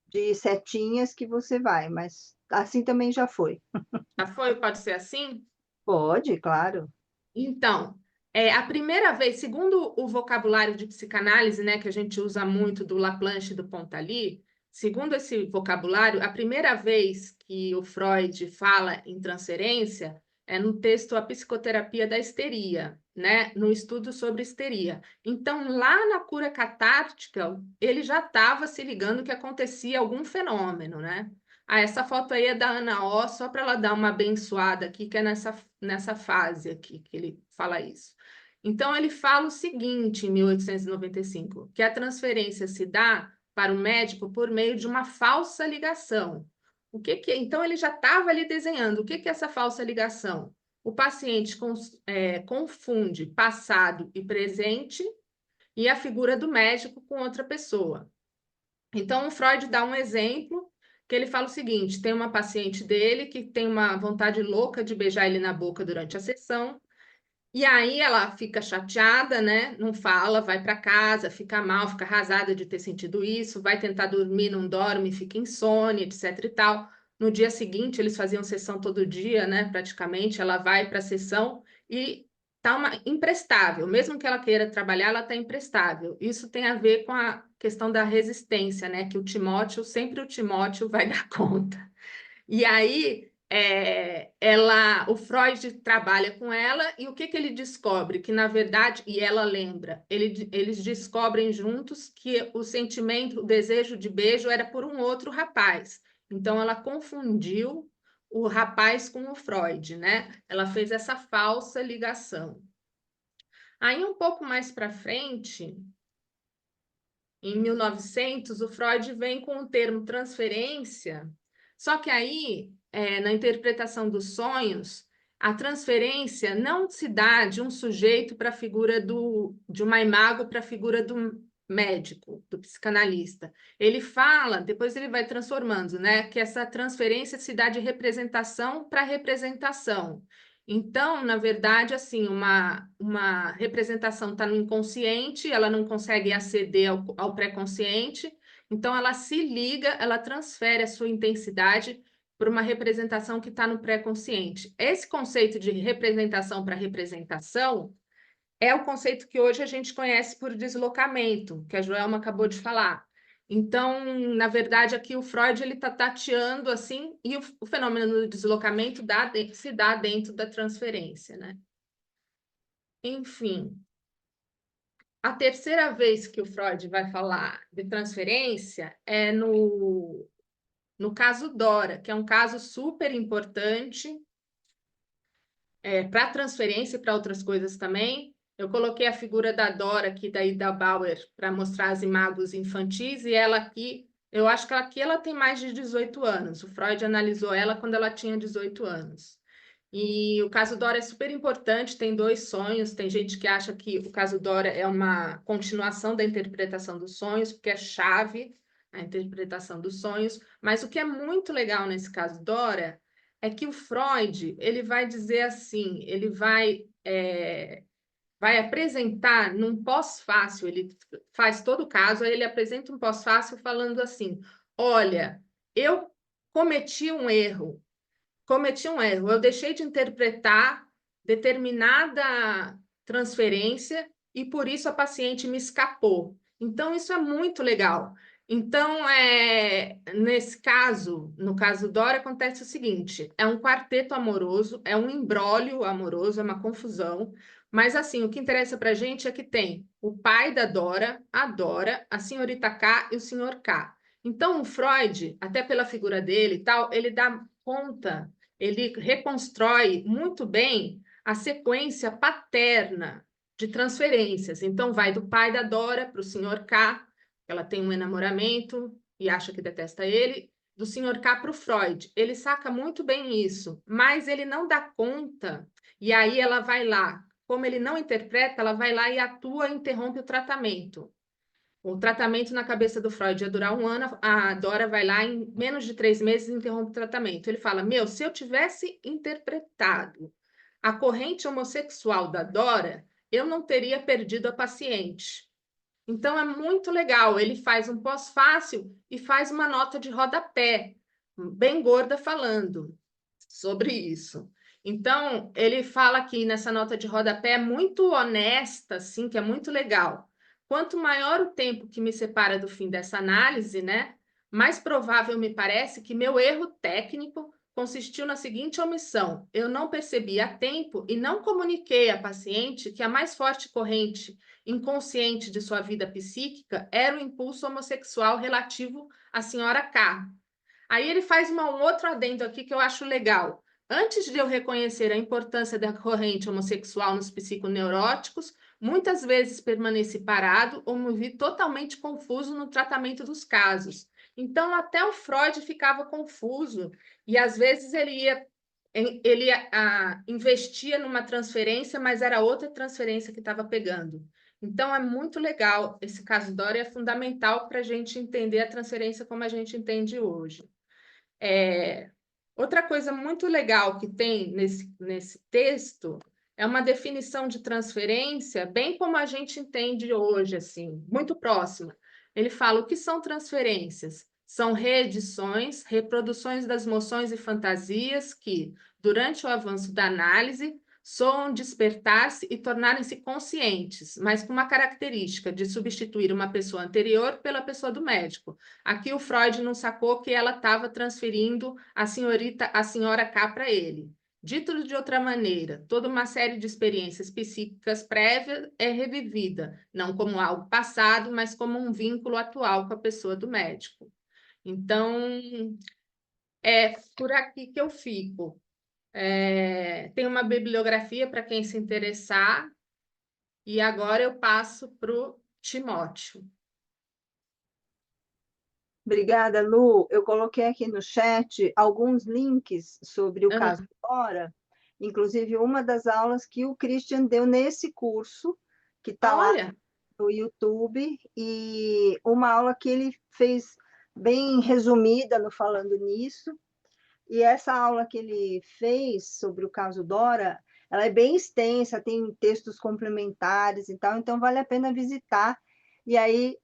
de setinhas que você vai, mas assim também já foi. Já foi? Pode ser assim? Pode, claro. Então, a primeira vez, segundo o vocabulário de psicanálise, né, que a gente usa muito do Laplanche e do Pontalis, segundo esse vocabulário, a primeira vez que o Freud fala em transferência é no texto A Psicoterapia da Histeria, né, no estudo sobre histeria. Então, lá na cura catártica, ele já estava se ligando que acontecia algum fenômeno, né? Ah, essa foto aí é da Ana O, só para ela dar uma abençoada aqui, que é nessa fase aqui que ele fala isso. Então, ele fala o seguinte, em 1895, que a transferência se dá para o médico por meio de uma falsa ligação. Então, ele já estava ali desenhando. O que é essa falsa ligação? O paciente confunde passado e presente e a figura do médico com outra pessoa. Então, o Freud dá um exemplo que ele fala o seguinte: tem uma paciente dele que tem uma vontade louca de beijar ele na boca durante a sessão, e aí ela fica chateada, né? Não fala, vai para casa, fica mal, fica arrasada de ter sentido isso, vai tentar dormir, não dorme, fica insônia, etc e tal. No dia seguinte, eles faziam sessão todo dia, né? Praticamente, ela vai para a sessão e tá imprestável. Mesmo que ela queira trabalhar, ela tá imprestável. Isso tem a ver com a questão da resistência, né? Que sempre o Timóteo vai dar conta. E aí, o Freud trabalha com ela, e o que ele descobre? Que, na verdade, e ela lembra, eles descobrem juntos que o sentimento, o desejo de beijo era por um outro rapaz. Então, ela confundiu o rapaz com o Freud, né? Ela fez essa falsa ligação. Aí, um pouco mais para frente, em 1900, o Freud vem com o termo transferência, só que aí, na interpretação dos sonhos, a transferência não se dá de um sujeito para a figura de uma imago para a figura do médico, do psicanalista. Ele fala, depois ele vai transformando, né, que essa transferência se dá de representação para representação. Então, na verdade, assim, uma representação está no inconsciente, ela não consegue aceder ao pré-consciente, então ela se liga, ela transfere a sua intensidade para uma representação que está no pré-consciente. Esse conceito de representação para representação é o conceito que hoje a gente conhece por deslocamento, que a Joelma acabou de falar. Então, na verdade, aqui o Freud ele está tateando assim, e o fenômeno do deslocamento se dá dentro da transferência, né? Enfim, a terceira vez que o Freud vai falar de transferência é no caso Dora, que é um caso super importante para transferência e para outras coisas também. Eu coloquei a figura da Dora aqui, da Ida Bauer, para mostrar as imagens infantis, e ela aqui, eu acho que ela tem mais de 18 anos. O Freud analisou ela quando ela tinha 18 anos. E o caso Dora é super importante, tem 2 sonhos. Tem gente que acha que o caso Dora é uma continuação da interpretação dos sonhos, porque é chave a interpretação dos sonhos. Mas o que é muito legal nesse caso Dora é que o Freud ele vai dizer assim, ele vai apresentar num pós-fácil, ele faz todo o caso, aí ele apresenta um pós-fácil falando assim: olha, eu cometi um erro, eu deixei de interpretar determinada transferência e por isso a paciente me escapou. Então, isso é muito legal. Então, nesse caso, no caso Dora, acontece o seguinte: é um quarteto amoroso, é um imbróglio amoroso, é uma confusão, mas assim, o que interessa para a gente é que tem o pai da Dora, a Dora, a senhorita K e o senhor K. Então, o Freud, até pela figura dele e tal, ele dá conta, ele reconstrói muito bem a sequência paterna de transferências. Então, vai do pai da Dora para o senhor K, ela tem um enamoramento e acha que detesta ele, do senhor K para o Freud. Ele saca muito bem isso, mas ele não dá conta, e aí ela vai lá. Como ele não interpreta, ela vai lá e atua e interrompe o tratamento. O tratamento na cabeça do Freud ia durar 1 ano, a Dora vai lá em menos de 3 meses e interrompe o tratamento. Ele fala, meu, se eu tivesse interpretado a corrente homossexual da Dora, eu não teria perdido a paciente. Então é muito legal, ele faz um pós-fácil e faz uma nota de rodapé, bem gorda falando sobre isso. Então, ele fala aqui nessa nota de rodapé muito honesta, assim, que é muito legal. Quanto maior o tempo que me separa do fim dessa análise, né, mais provável me parece que meu erro técnico consistiu na seguinte omissão: eu não percebi a tempo e não comuniquei à paciente que a mais forte corrente inconsciente de sua vida psíquica era o impulso homossexual relativo à senhora K. Aí ele faz um outro adendo aqui que eu acho legal. Antes de eu reconhecer a importância da corrente homossexual nos psiconeuróticos, muitas vezes permaneci parado ou me vi totalmente confuso no tratamento dos casos. Então, até o Freud ficava confuso, e às vezes investia numa transferência, mas era outra transferência que estava pegando. Então, é muito legal. Esse caso Dora é fundamental para a gente entender a transferência como a gente entende hoje. Outra coisa muito legal que tem nesse texto é uma definição de transferência, bem como a gente entende hoje, assim, muito próxima. Ele fala o que são transferências? São reedições, reproduções das moções e fantasias que, durante o avanço da análise, soam despertar-se e tornarem-se conscientes, mas com uma característica de substituir uma pessoa anterior pela pessoa do médico. Aqui o Freud não sacou que ela estava transferindo a senhora K para ele. Dito de outra maneira, toda uma série de experiências psíquicas prévias é revivida, não como algo passado, mas como um vínculo atual com a pessoa do médico. Então, é por aqui que eu fico. Tem uma bibliografia para quem se interessar, e agora eu passo para o Timóteo. Obrigada, Lu. Eu coloquei aqui no chat alguns links sobre o caso Dora, inclusive uma das aulas que o Christian deu nesse curso, que está lá Olha, no YouTube, e uma aula que ele fez bem resumida no Falando Nisso. E essa aula que ele fez sobre o caso Dora, ela é bem extensa, tem textos complementares e tal, então vale a pena visitar. E aí,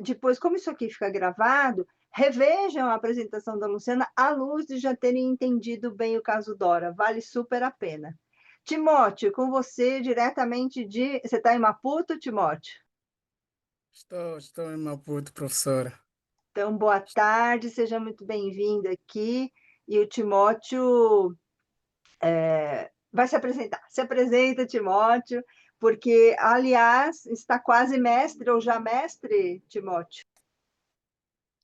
depois, como isso aqui fica gravado, revejam a apresentação da Luciana à luz de já terem entendido bem o caso Dora, vale super a pena. Timóteo, com você diretamente de... Você está em Maputo, Timóteo? Estou em Maputo, professora. Então, boa tarde, seja muito bem-vindo aqui. E o Timóteo vai se apresentar. Se apresenta, Timóteo, porque, aliás, está quase mestre ou já mestre, Timóteo?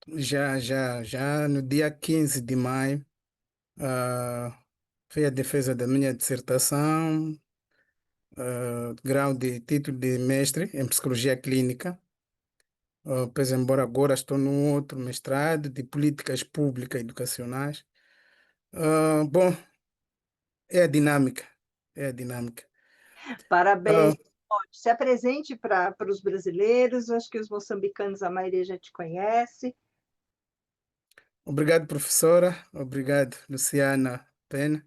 Já no dia 15 de maio, foi a defesa da minha dissertação, grau de título de mestre em psicologia clínica. Pois, embora agora estou num outro mestrado de políticas públicas educacionais. Bom, é a dinâmica, é a dinâmica. Parabéns, Timóteo. Se apresente para os brasileiros, acho que os moçambicanos, a maioria já te conhece. Obrigado, professora. Obrigado, Luciana Pena.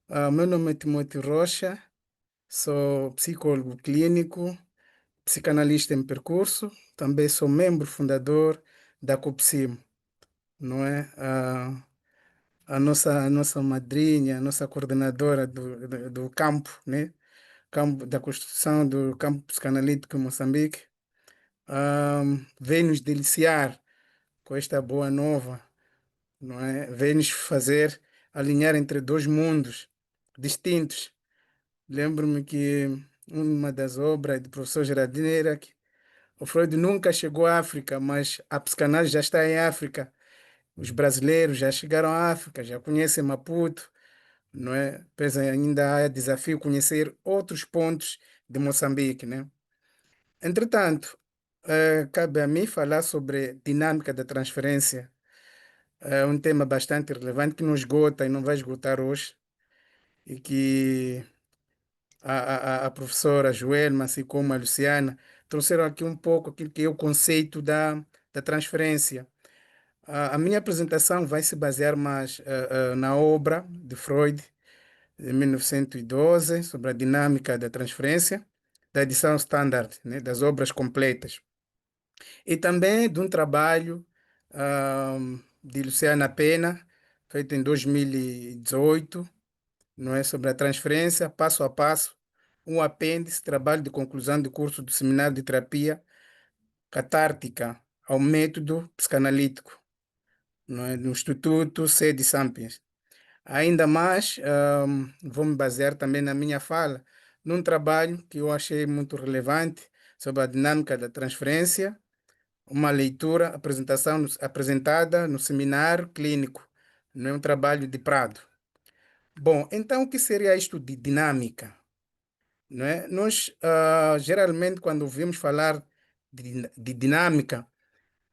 Meu nome é Timóteo Rocha, sou psicólogo clínico, psicanalista em percurso, também sou membro fundador da COPSIM, não é? A nossa madrinha, a nossa coordenadora do campo, né? Campo da construção do campo psicanalítico em Moçambique, vem nos deliciar com esta boa nova, não é? Vem nos fazer alinhar entre dois mundos distintos. Lembro-me que uma das obras do professor Geraldino era que o Freud nunca chegou à África, mas a psicanálise já está em África. Os brasileiros já chegaram à África, já conhecem Maputo, não é? Pois ainda há desafio conhecer outros pontos de Moçambique, né? Entretanto, cabe a mim falar sobre dinâmica da transferência. É um tema bastante relevante que não esgota e não vai esgotar hoje, e que a professora Joelma, assim como a Luciana, trouxeram aqui um pouco aquilo que é o conceito da transferência. A minha apresentação vai se basear mais na obra de Freud, de 1912, sobre a dinâmica da transferência, da edição standard, né, das obras completas. E também de um trabalho de Luciana Pena, feito em 2018, não é, sobre a transferência, passo a passo, um apêndice, trabalho de conclusão de curso do Seminário de Terapia Catártica ao Método Psicanalítico, não é, no Instituto Sede Sapiens. Ainda mais, vou me basear também na minha fala, num trabalho que eu achei muito relevante sobre a dinâmica da transferência, uma leitura, apresentada no seminário clínico, não é um trabalho de Prado. Bom, então o que seria isto de dinâmica? Não é? Nós, geralmente, quando ouvimos falar de dinâmica,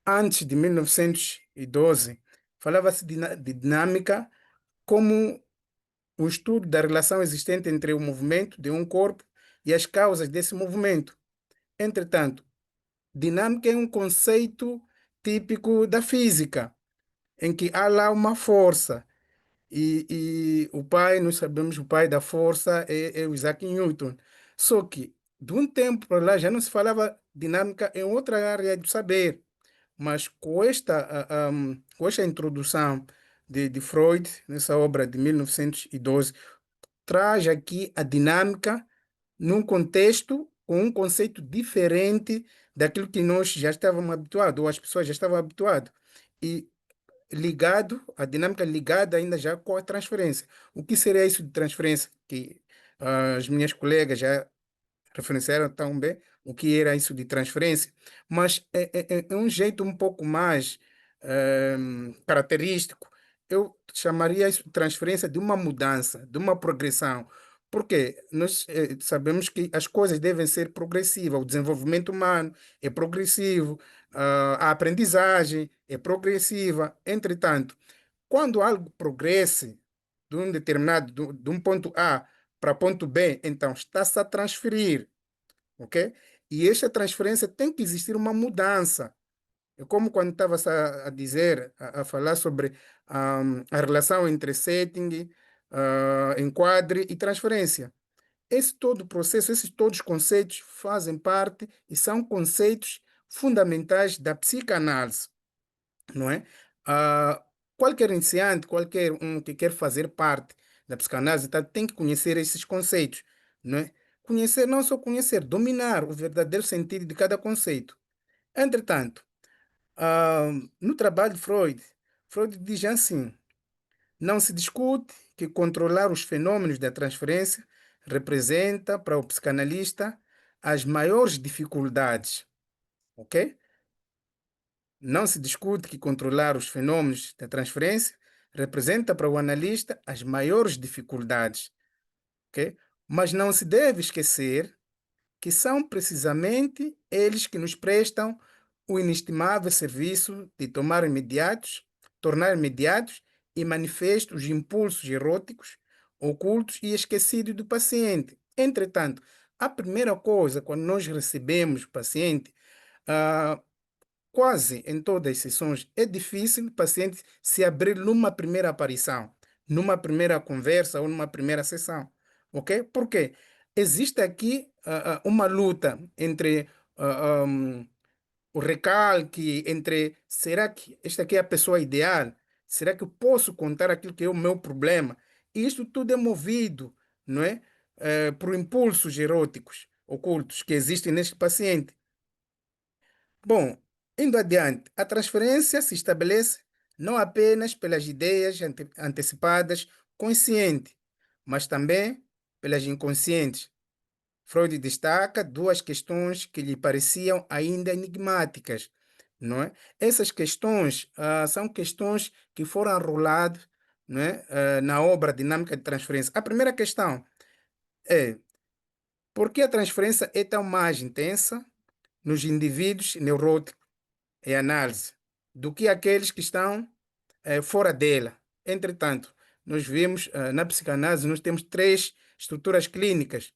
antes de 1912, falava-se de dinâmica como o estudo da relação existente entre o movimento de um corpo e as causas desse movimento. Entretanto, dinâmica é um conceito típico da física, em que há lá uma força. E o pai, nós sabemos, o pai da força é o Isaac Newton. Só que, de um tempo para lá, já não se falava dinâmica em outra área do saber. Mas com esta introdução de Freud, nessa obra de 1912, traz aqui a dinâmica num contexto com um conceito diferente daquilo que nós já estávamos habituados, ou as pessoas já estavam habituadas. E ligado, a dinâmica ligada ainda já com a transferência. O que seria isso de transferência? Que as minhas colegas já referenciaram tão bem o que era isso de transferência, mas é um jeito um pouco mais característico. Eu chamaria isso de transferência de uma mudança, de uma progressão. Porque nós sabemos que as coisas devem ser progressivas, o desenvolvimento humano é progressivo, a aprendizagem é progressiva. Entretanto, quando algo progresse de um ponto A para ponto B, então está-se a transferir, ok? E esta transferência tem que existir uma mudança. É como quando estava a dizer, a falar sobre a relação entre setting, enquadre e transferência. Esse todo o processo, esses todos os conceitos fazem parte e são conceitos fundamentais da psicanálise, não é? Ah, qualquer iniciante, qualquer um que quer fazer parte da psicanálise, tá, tem que conhecer esses conceitos, não é? Conhecer, não só conhecer, dominar o verdadeiro sentido de cada conceito. Entretanto, no trabalho de Freud, Freud diz assim: não se discute que controlar os fenômenos da transferência representa para o psicanalista as maiores dificuldades, ok? Não se discute que controlar os fenômenos da transferência representa para o analista as maiores dificuldades, ok? Mas não se deve esquecer que são precisamente eles que nos prestam o inestimável serviço de tornar imediatos e manifestos os impulsos eróticos, ocultos e esquecidos do paciente. Entretanto, a primeira coisa, quando nós recebemos o paciente, ah, quase em todas as sessões, é difícil o paciente se abrir numa primeira aparição, numa primeira conversa ou numa primeira sessão. Ok? Porque existe aqui uma luta entre o recalque, entre será que esta aqui é a pessoa ideal? Será que eu posso contar aquilo que é o meu problema? E isto tudo é movido, não é? Por impulsos eróticos ocultos que existem neste paciente. Bom, indo adiante, a transferência se estabelece não apenas pelas ideias antecipadas conscientes, mas também pelas inconscientes. Freud destaca duas questões que lhe pareciam ainda enigmáticas, não é? Essas questões são questões que foram arroladas, não é? Na obra Dinâmica de Transferência. A primeira questão é: Por que a transferência é tão mais intensa nos indivíduos neuróticos em análise do que aqueles que estão fora dela? Entretanto, nós vimos na psicanálise, nós temos três estruturas clínicas,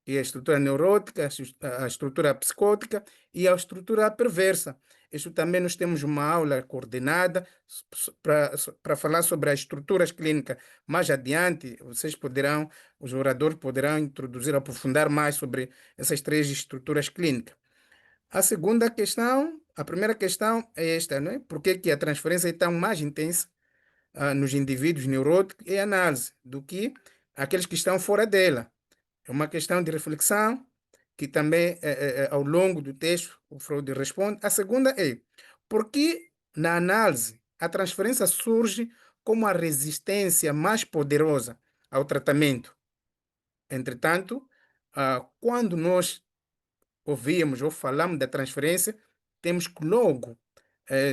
que é a estrutura neurótica, a estrutura psicótica e a estrutura perversa. Isso também nós temos uma aula coordenada para falar sobre as estruturas clínicas. Mais adiante, os oradores poderão introduzir, aprofundar mais sobre essas três estruturas clínicas. A primeira questão é esta, não é? Por que que a transferência é tão mais intensa nos indivíduos neuróticos e análise do que aqueles que estão fora dela? É uma questão de reflexão que também, ao longo do texto, o Freud responde. A segunda é, por que na análise a transferência surge como a resistência mais poderosa ao tratamento? Entretanto, quando nós ouvimos ou falamos da transferência, temos que logo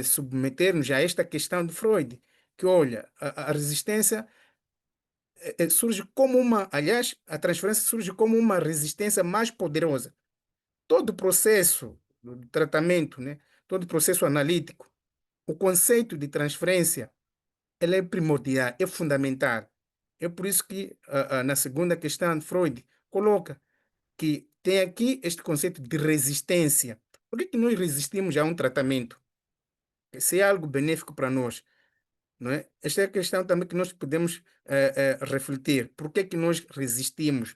submeter-nos a esta questão de Freud, que olha, a resistência surge como aliás, a transferência surge como uma resistência mais poderosa. Todo o processo do tratamento, né, todo o processo analítico, o conceito de transferência, ele é primordial, é fundamental. É por isso que na segunda questão, Freud coloca que tem aqui este conceito de resistência. Por que nós resistimos a um tratamento? Se é algo benéfico para nós, não é? Esta é a questão também que nós podemos refletir. Por que nós resistimos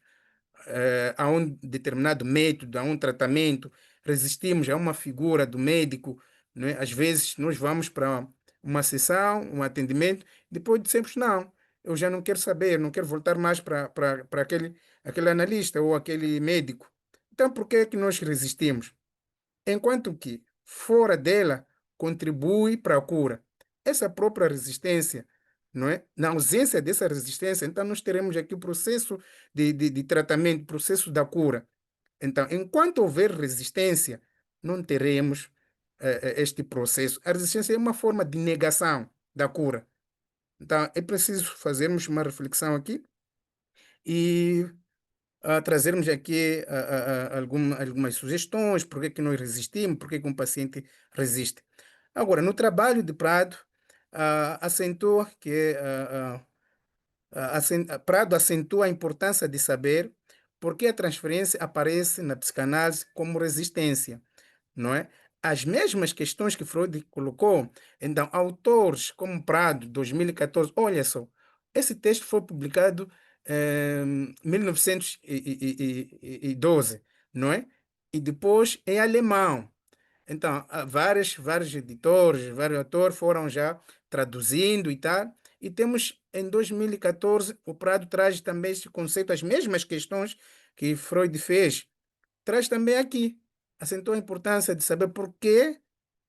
a um determinado método, a um tratamento, resistimos a uma figura do médico, não é? Às vezes nós vamos para uma sessão, um atendimento, depois dizemos, não, eu já não quero saber, não quero voltar mais para aquele analista ou aquele médico. Então, por que é que nós resistimos? Enquanto que fora dela contribui para a cura. Essa própria resistência, não é? Na ausência dessa resistência, então nós teremos aqui o processo de tratamento, processo da cura. Então, enquanto houver resistência, não teremos este processo. A resistência é uma forma de negação da cura. Então, é preciso fazermos uma reflexão aqui e trazermos aqui algumas sugestões, por que que nós resistimos, por que que um paciente resiste. Agora, no trabalho de Prado, acentua que Prado acentua a importância de saber por que a transferência aparece na psicanálise como resistência, não é? As mesmas questões que Freud colocou, então, autores como Prado, 2014, olha só, esse texto foi publicado em 1912, não é? E depois em alemão. Então, há vários editores, vários autores foram já traduzindo e tal. E temos em 2014, o Prado traz também esse conceito, as mesmas questões que Freud fez, traz também aqui. Acentua a importância de saber por que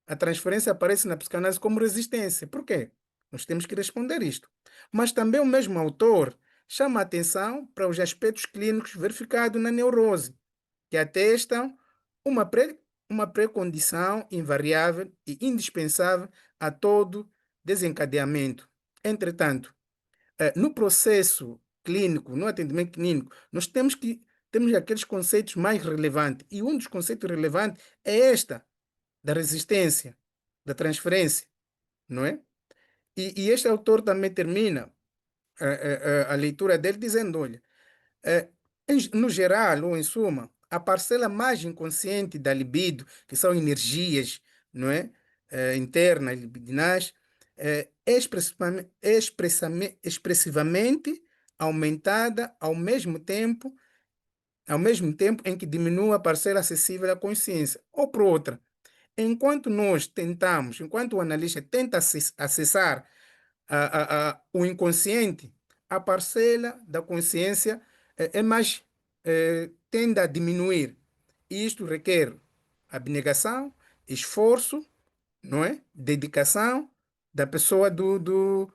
a transferência aparece na psicanálise como resistência. Por quê? Nós temos que responder isto. Mas também o mesmo autor chama a atenção para os aspectos clínicos verificados na neurose, que atestam uma, uma pré-condição invariável e indispensável a todo desencadeamento. Entretanto, no processo clínico, no atendimento clínico, nós temos aqueles conceitos mais relevantes. E um dos conceitos relevantes é esta, da resistência, da transferência, não é? E este autor também termina a leitura dele dizendo, olha, no geral, ou em suma, a parcela mais inconsciente da libido, que são energias, não é? Internas, libidinais, é expressivamente aumentada ao mesmo tempo em que diminui a parcela acessível à consciência. Ou por outra, enquanto o analista tenta acessar o inconsciente, a parcela da consciência tende a diminuir. E isto requer abnegação, esforço, não é? Dedicação da pessoa do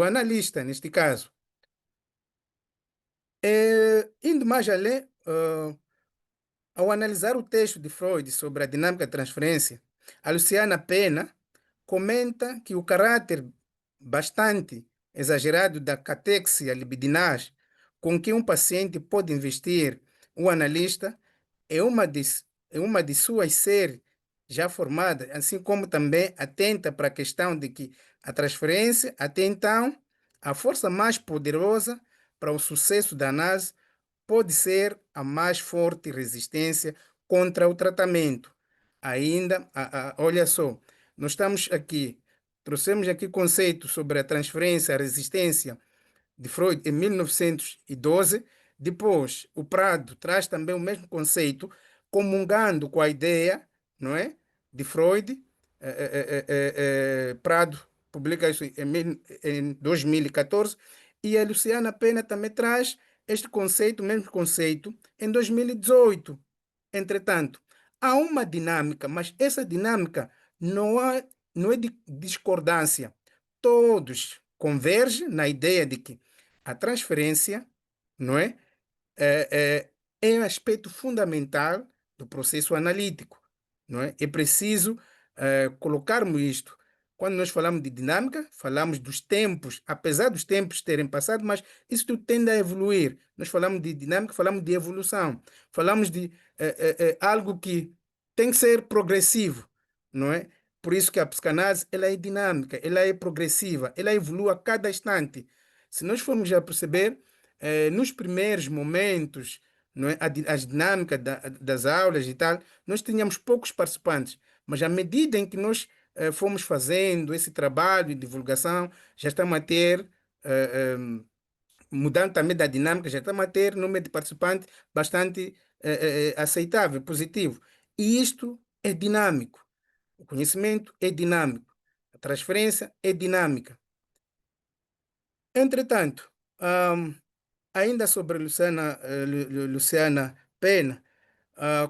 analista, neste caso. Indo mais além, ao analisar o texto de Freud sobre a dinâmica de transferência, a Luciana Pena comenta que o caráter bastante exagerado da catexia libidinal com que um paciente pode investir o analista é uma de suas séries já formada, assim como também atenta para a questão de que a transferência, até então, a força mais poderosa para o sucesso da análise pode ser a mais forte resistência contra o tratamento. Ainda, olha só, nós estamos aqui, trouxemos aqui conceito sobre a transferência, a resistência de Freud em 1912. Depois, o Prado traz também o mesmo conceito, comungando com a ideia, não é, de Freud. Prado publica isso em 2014, e a Luciana Pena também traz este conceito, o mesmo conceito, em 2018. Entretanto, há uma dinâmica, mas essa dinâmica não é de discordância. Todos convergem na ideia de que a transferência, não é, é um aspecto fundamental do processo analítico, não é? É preciso colocarmos isto. Quando nós falamos de dinâmica, falamos dos tempos, apesar dos tempos terem passado, mas isso tudo tende a evoluir. Nós falamos de dinâmica, falamos de evolução, falamos de algo que tem que ser progressivo, não é? Por isso que a psicanálise ela é dinâmica, ela é progressiva, ela evolui a cada instante. Se nós formos a perceber, nos primeiros momentos, não é? As dinâmicas das aulas e tal, nós tínhamos poucos participantes, mas à medida em que nós fomos fazendo esse trabalho de divulgação, já estamos a ter, mudando também da dinâmica, já estamos a ter número de participantes bastante aceitável, positivo. E isto é dinâmico. O conhecimento é dinâmico. A transferência é dinâmica. Entretanto, ainda sobre Luciana Pena,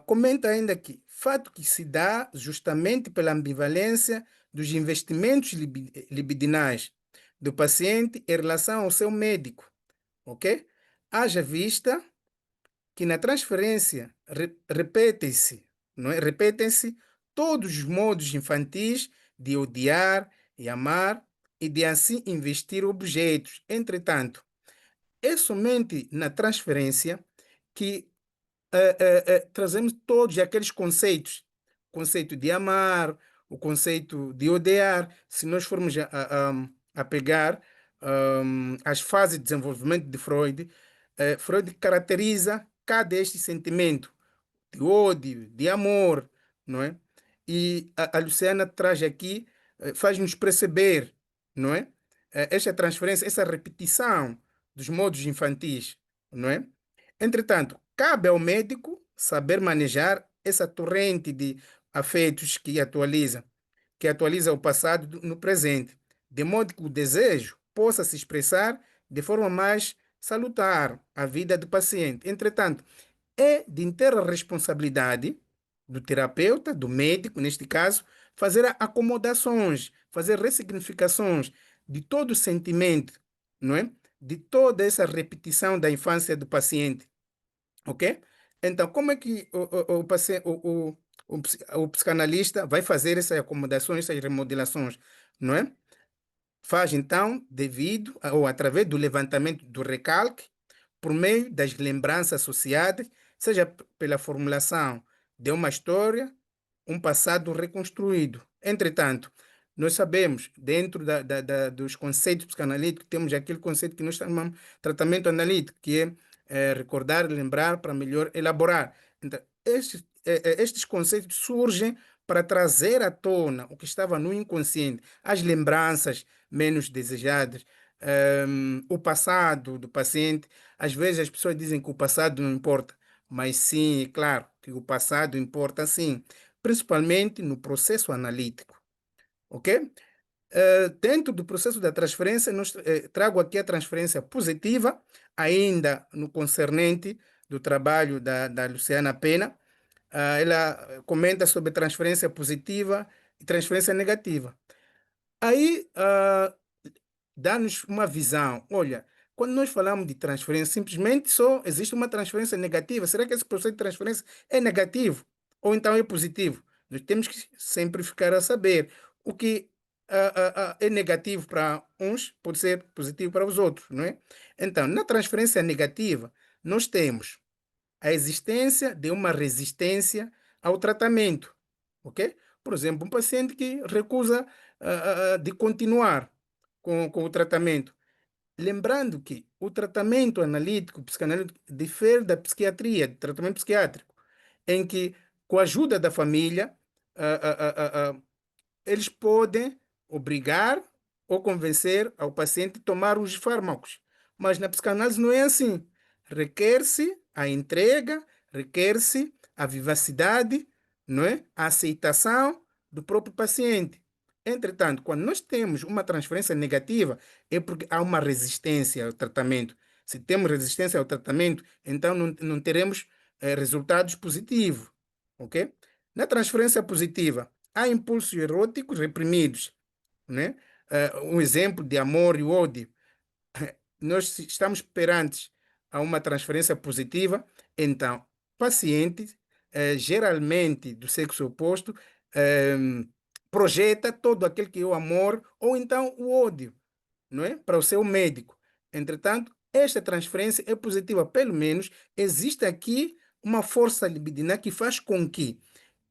comenta ainda que fato que se dá justamente pela ambivalência dos investimentos libidinais do paciente em relação ao seu médico, ok? Haja vista que na transferência repetem-se, não é? Repetem-se todos os modos infantis de odiar e amar e de assim investir objetos. Entretanto, é somente na transferência que trazemos todos aqueles conceitos, o conceito de amar, o conceito de odiar. Se nós formos a pegar as fases de desenvolvimento de Freud, Freud caracteriza cada este sentimento de ódio, de amor, não é? E a Luciana traz aqui, faz-nos perceber, não é? Esta transferência, essa repetição dos modos infantis, não é? Entretanto, cabe ao médico saber manejar essa torrente de afetos que atualiza o passado no presente, de modo que o desejo possa se expressar de forma mais salutar à vida do paciente. Entretanto, é de inteira responsabilidade do terapeuta, do médico, neste caso, fazer acomodações, fazer ressignificações de todo o sentimento, não é? De toda essa repetição da infância do paciente, ok? Então, como é que o psicanalista vai fazer essas acomodações, essas remodelações, não é? Faz, então, devido ou através do levantamento do recalque, por meio das lembranças associadas, seja pela formulação de uma história, um passado reconstruído. Entretanto, nós sabemos, dentro dos conceitos psicanalíticos, temos aquele conceito que nós chamamos de tratamento analítico, que é recordar, lembrar para melhor elaborar. Então, estes conceitos surgem para trazer à tona o que estava no inconsciente, as lembranças menos desejadas, o passado do paciente. Às vezes as pessoas dizem que o passado não importa, mas sim, claro, que o passado importa sim, principalmente no processo analítico, ok? Dentro do processo da transferência, trago aqui a transferência positiva, ainda no concernente do trabalho da Luciana Pena. Ela comenta sobre transferência positiva e transferência negativa. Aí, dá-nos uma visão. Olha, quando nós falamos de transferência, simplesmente só existe uma transferência negativa. Será que esse processo de transferência é negativo ou então é positivo? Nós temos que sempre ficar a saber o que é negativo para uns pode ser positivo para os outros, não é? Então, na transferência negativa, nós temos a existência de uma resistência ao tratamento, ok? Por exemplo, um paciente que recusa de continuar com o tratamento. Lembrando que o tratamento analítico, psicanalítico, difere da psiquiatria, do tratamento psiquiátrico, em que, com a ajuda da família, ah, ah, ah, eles podem obrigar ou convencer ao paciente a tomar os fármacos. Mas na psicanálise não é assim. Requer-se a entrega, requer-se a vivacidade, não é? A aceitação do próprio paciente. Entretanto, quando nós temos uma transferência negativa, é porque há uma resistência ao tratamento. Se temos resistência ao tratamento, então não teremos resultados positivos, ok? Na transferência positiva, há impulsos eróticos reprimidos, né? Um exemplo de amor e ódio. Nós estamos perante a uma transferência positiva, então, paciente, geralmente do sexo oposto, eh, projeta todo aquele que é o amor ou então o ódio, não é? Para o seu médico. Entretanto, esta transferência é positiva, pelo menos existe aqui uma força libidinal que faz com que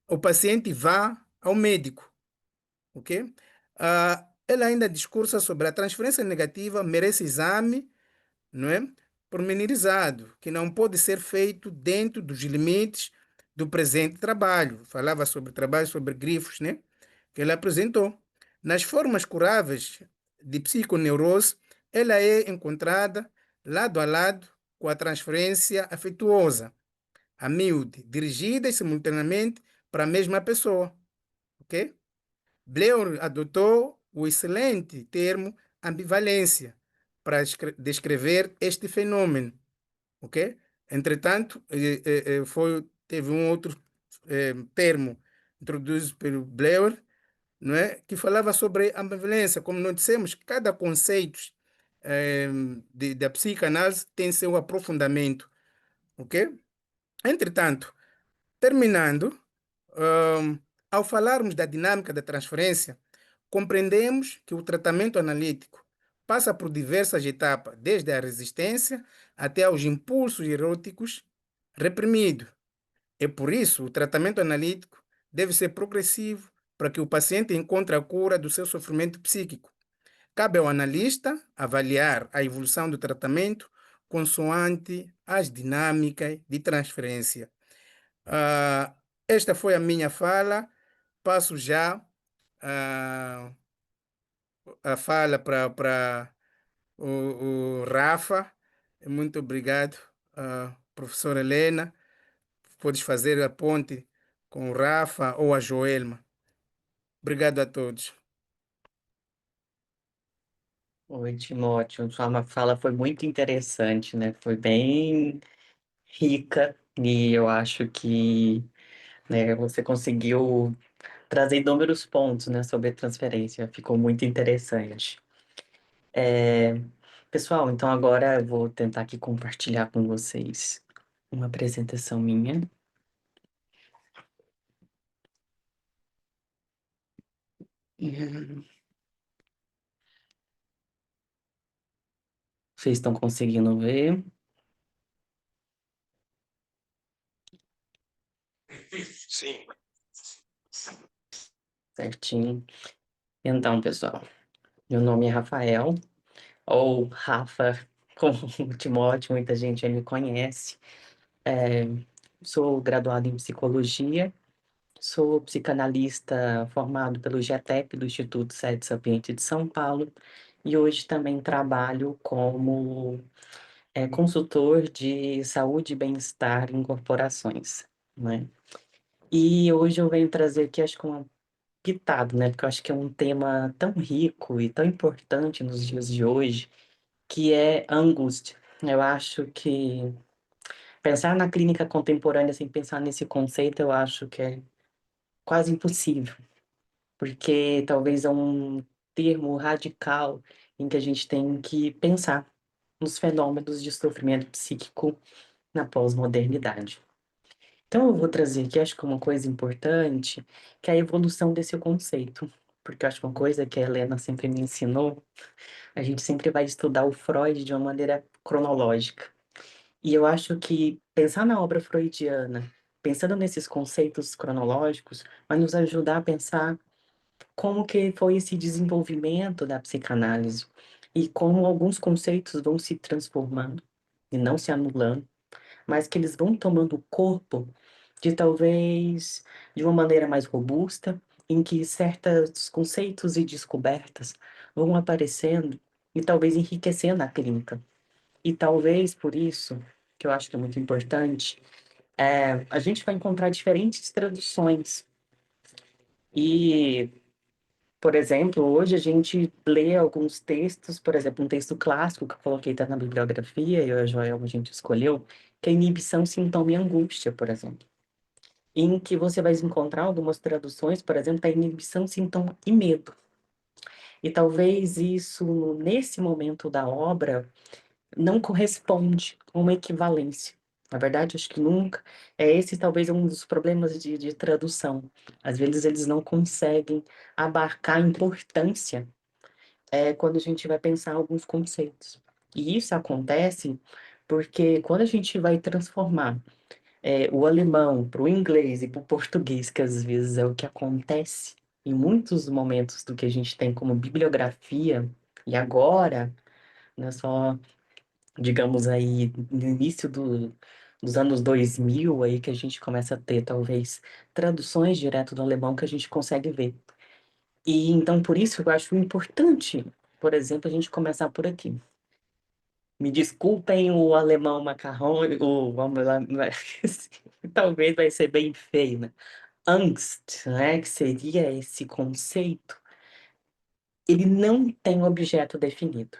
o paciente vá ao médico, ok? Ela ainda discursa sobre a transferência negativa, merece exame, não é? Pormenorizado, que não pode ser feito dentro dos limites do presente trabalho. Falava sobre trabalho, sobre grifos, né? Que ele apresentou. Nas formas curáveis de psiconeurose, ela é encontrada lado a lado com a transferência afetuosa, a miúde, dirigidas simultaneamente para a mesma pessoa, ok? Blair adotou o excelente termo ambivalência para descrever este fenômeno, ok? Entretanto, teve um outro termo introduzido pelo Blair, não é? Que falava sobre ambivalência. Como nós dissemos, cada conceito da psicanálise tem seu aprofundamento, ok? Entretanto, terminando, Ahm, ao falarmos da dinâmica da transferência, compreendemos que o tratamento analítico passa por diversas etapas, desde a resistência até aos impulsos eróticos reprimidos. É por isso o tratamento analítico deve ser progressivo para que o paciente encontre a cura do seu sofrimento psíquico. Cabe ao analista avaliar a evolução do tratamento consoante as dinâmicas de transferência. Ah, esta foi a minha fala. Passo já ah, a fala para o Rafa. Muito obrigado, professora Helena. Podes fazer a ponte com o Rafa ou a Joelma. Obrigado a todos. Oi, Timóteo. Sua fala foi muito interessante, né? Foi bem rica e eu acho que, né, você conseguiu trazer inúmeros pontos, né, sobre transferência. Ficou muito interessante. É, pessoal, então agora eu vou tentar aqui compartilhar com vocês uma apresentação minha. Vocês estão conseguindo ver? Sim. Certinho. Então, pessoal, meu nome é Rafael, ou Rafa, como o Timóteo, muita gente já me conhece. É, sou graduado em psicologia, sou psicanalista formado pelo GETEP, do Instituto Sede Sapiente de São Paulo, e hoje também trabalho como consultor de saúde e bem-estar em corporações, né? E hoje eu venho trazer aqui, acho que uma pitada, né? Porque eu acho que é um tema tão rico e tão importante nos dias de hoje, que é a angústia. Eu acho que pensar na clínica contemporânea sem pensar nesse conceito, eu acho que é quase impossível, porque talvez é um termo radical em que a gente tem que pensar nos fenômenos de sofrimento psíquico na pós-modernidade. Então, eu vou trazer aqui, acho que uma coisa importante, que é a evolução desse conceito, porque eu acho que uma coisa que a Helena sempre me ensinou, a gente sempre vai estudar o Freud de uma maneira cronológica. E eu acho que pensar na obra freudiana, pensando nesses conceitos cronológicos, vai nos ajudar a pensar como que foi esse desenvolvimento da psicanálise e como alguns conceitos vão se transformando e não se anulando, mas que eles vão tomando corpo de talvez de uma maneira mais robusta, em que certos conceitos e descobertas vão aparecendo e talvez enriquecendo a clínica. E talvez por isso, que eu acho que é muito importante, a gente vai encontrar diferentes traduções. E, por exemplo, hoje a gente lê alguns textos, por exemplo, um texto clássico que eu coloquei tá na bibliografia, eu e a Joelma a gente escolheu, que é Inibição, Sintoma e Angústia, por exemplo. Em que você vai encontrar algumas traduções, por exemplo, da inibição, sintoma e medo. E talvez isso, nesse momento da obra, não corresponde a uma equivalência. Na verdade, acho que nunca. Esse talvez um dos problemas de tradução. Às vezes eles não conseguem abarcar a importância quando a gente vai pensar alguns conceitos. E isso acontece porque quando a gente vai transformar o alemão para o inglês e para o português, que às vezes é o que acontece em muitos momentos do que a gente tem como bibliografia, e agora, né, só, digamos aí, no início dos anos 2000, aí que a gente começa a ter, talvez, traduções direto do alemão que a gente consegue ver. E então, por isso, eu acho importante, por exemplo, a gente começar por aqui. Me desculpem o alemão macarrão, talvez vai ser bem feio, né? Angst, né, que seria esse conceito, ele não tem objeto definido.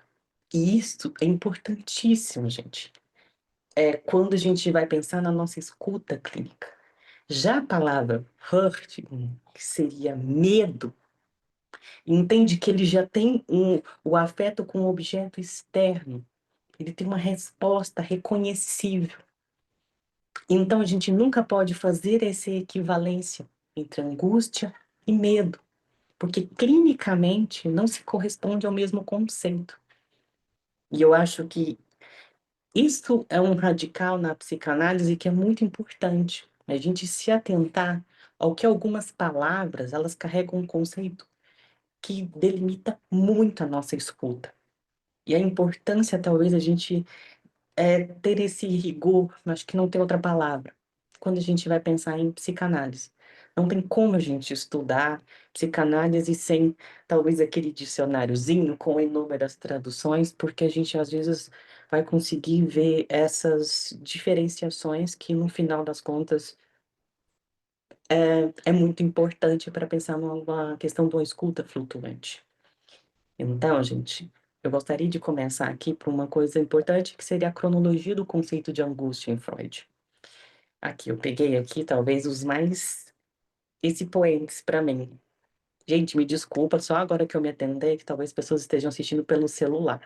E isso é importantíssimo, gente. É quando a gente vai pensar na nossa escuta clínica. Já a palavra hurt, que seria medo, entende que ele já tem o afeto com um objeto externo. Ele tem uma resposta reconhecível. Então, a gente nunca pode fazer essa equivalência entre angústia e medo, porque clinicamente não se corresponde ao mesmo conceito. E eu acho que isso é um radical na psicanálise que é muito importante, a gente se atentar ao que algumas palavras, elas carregam um conceito que delimita muito a nossa escuta. E a importância, talvez, a gente ter esse rigor, acho que não tem outra palavra, quando a gente vai pensar em psicanálise. Não tem como a gente estudar psicanálise sem, talvez, aquele dicionáriozinho com inúmeras traduções, porque a gente, às vezes, vai conseguir ver essas diferenciações que, no final das contas, é muito importante para pensar numa questão de uma escuta flutuante. Então, gente, eu gostaria de começar aqui por uma coisa importante, que seria a cronologia do conceito de angústia em Freud. Aqui, eu peguei aqui, talvez, os mais expoentes para mim. Gente, me desculpa, só agora que eu me atendei, que talvez pessoas estejam assistindo pelo celular.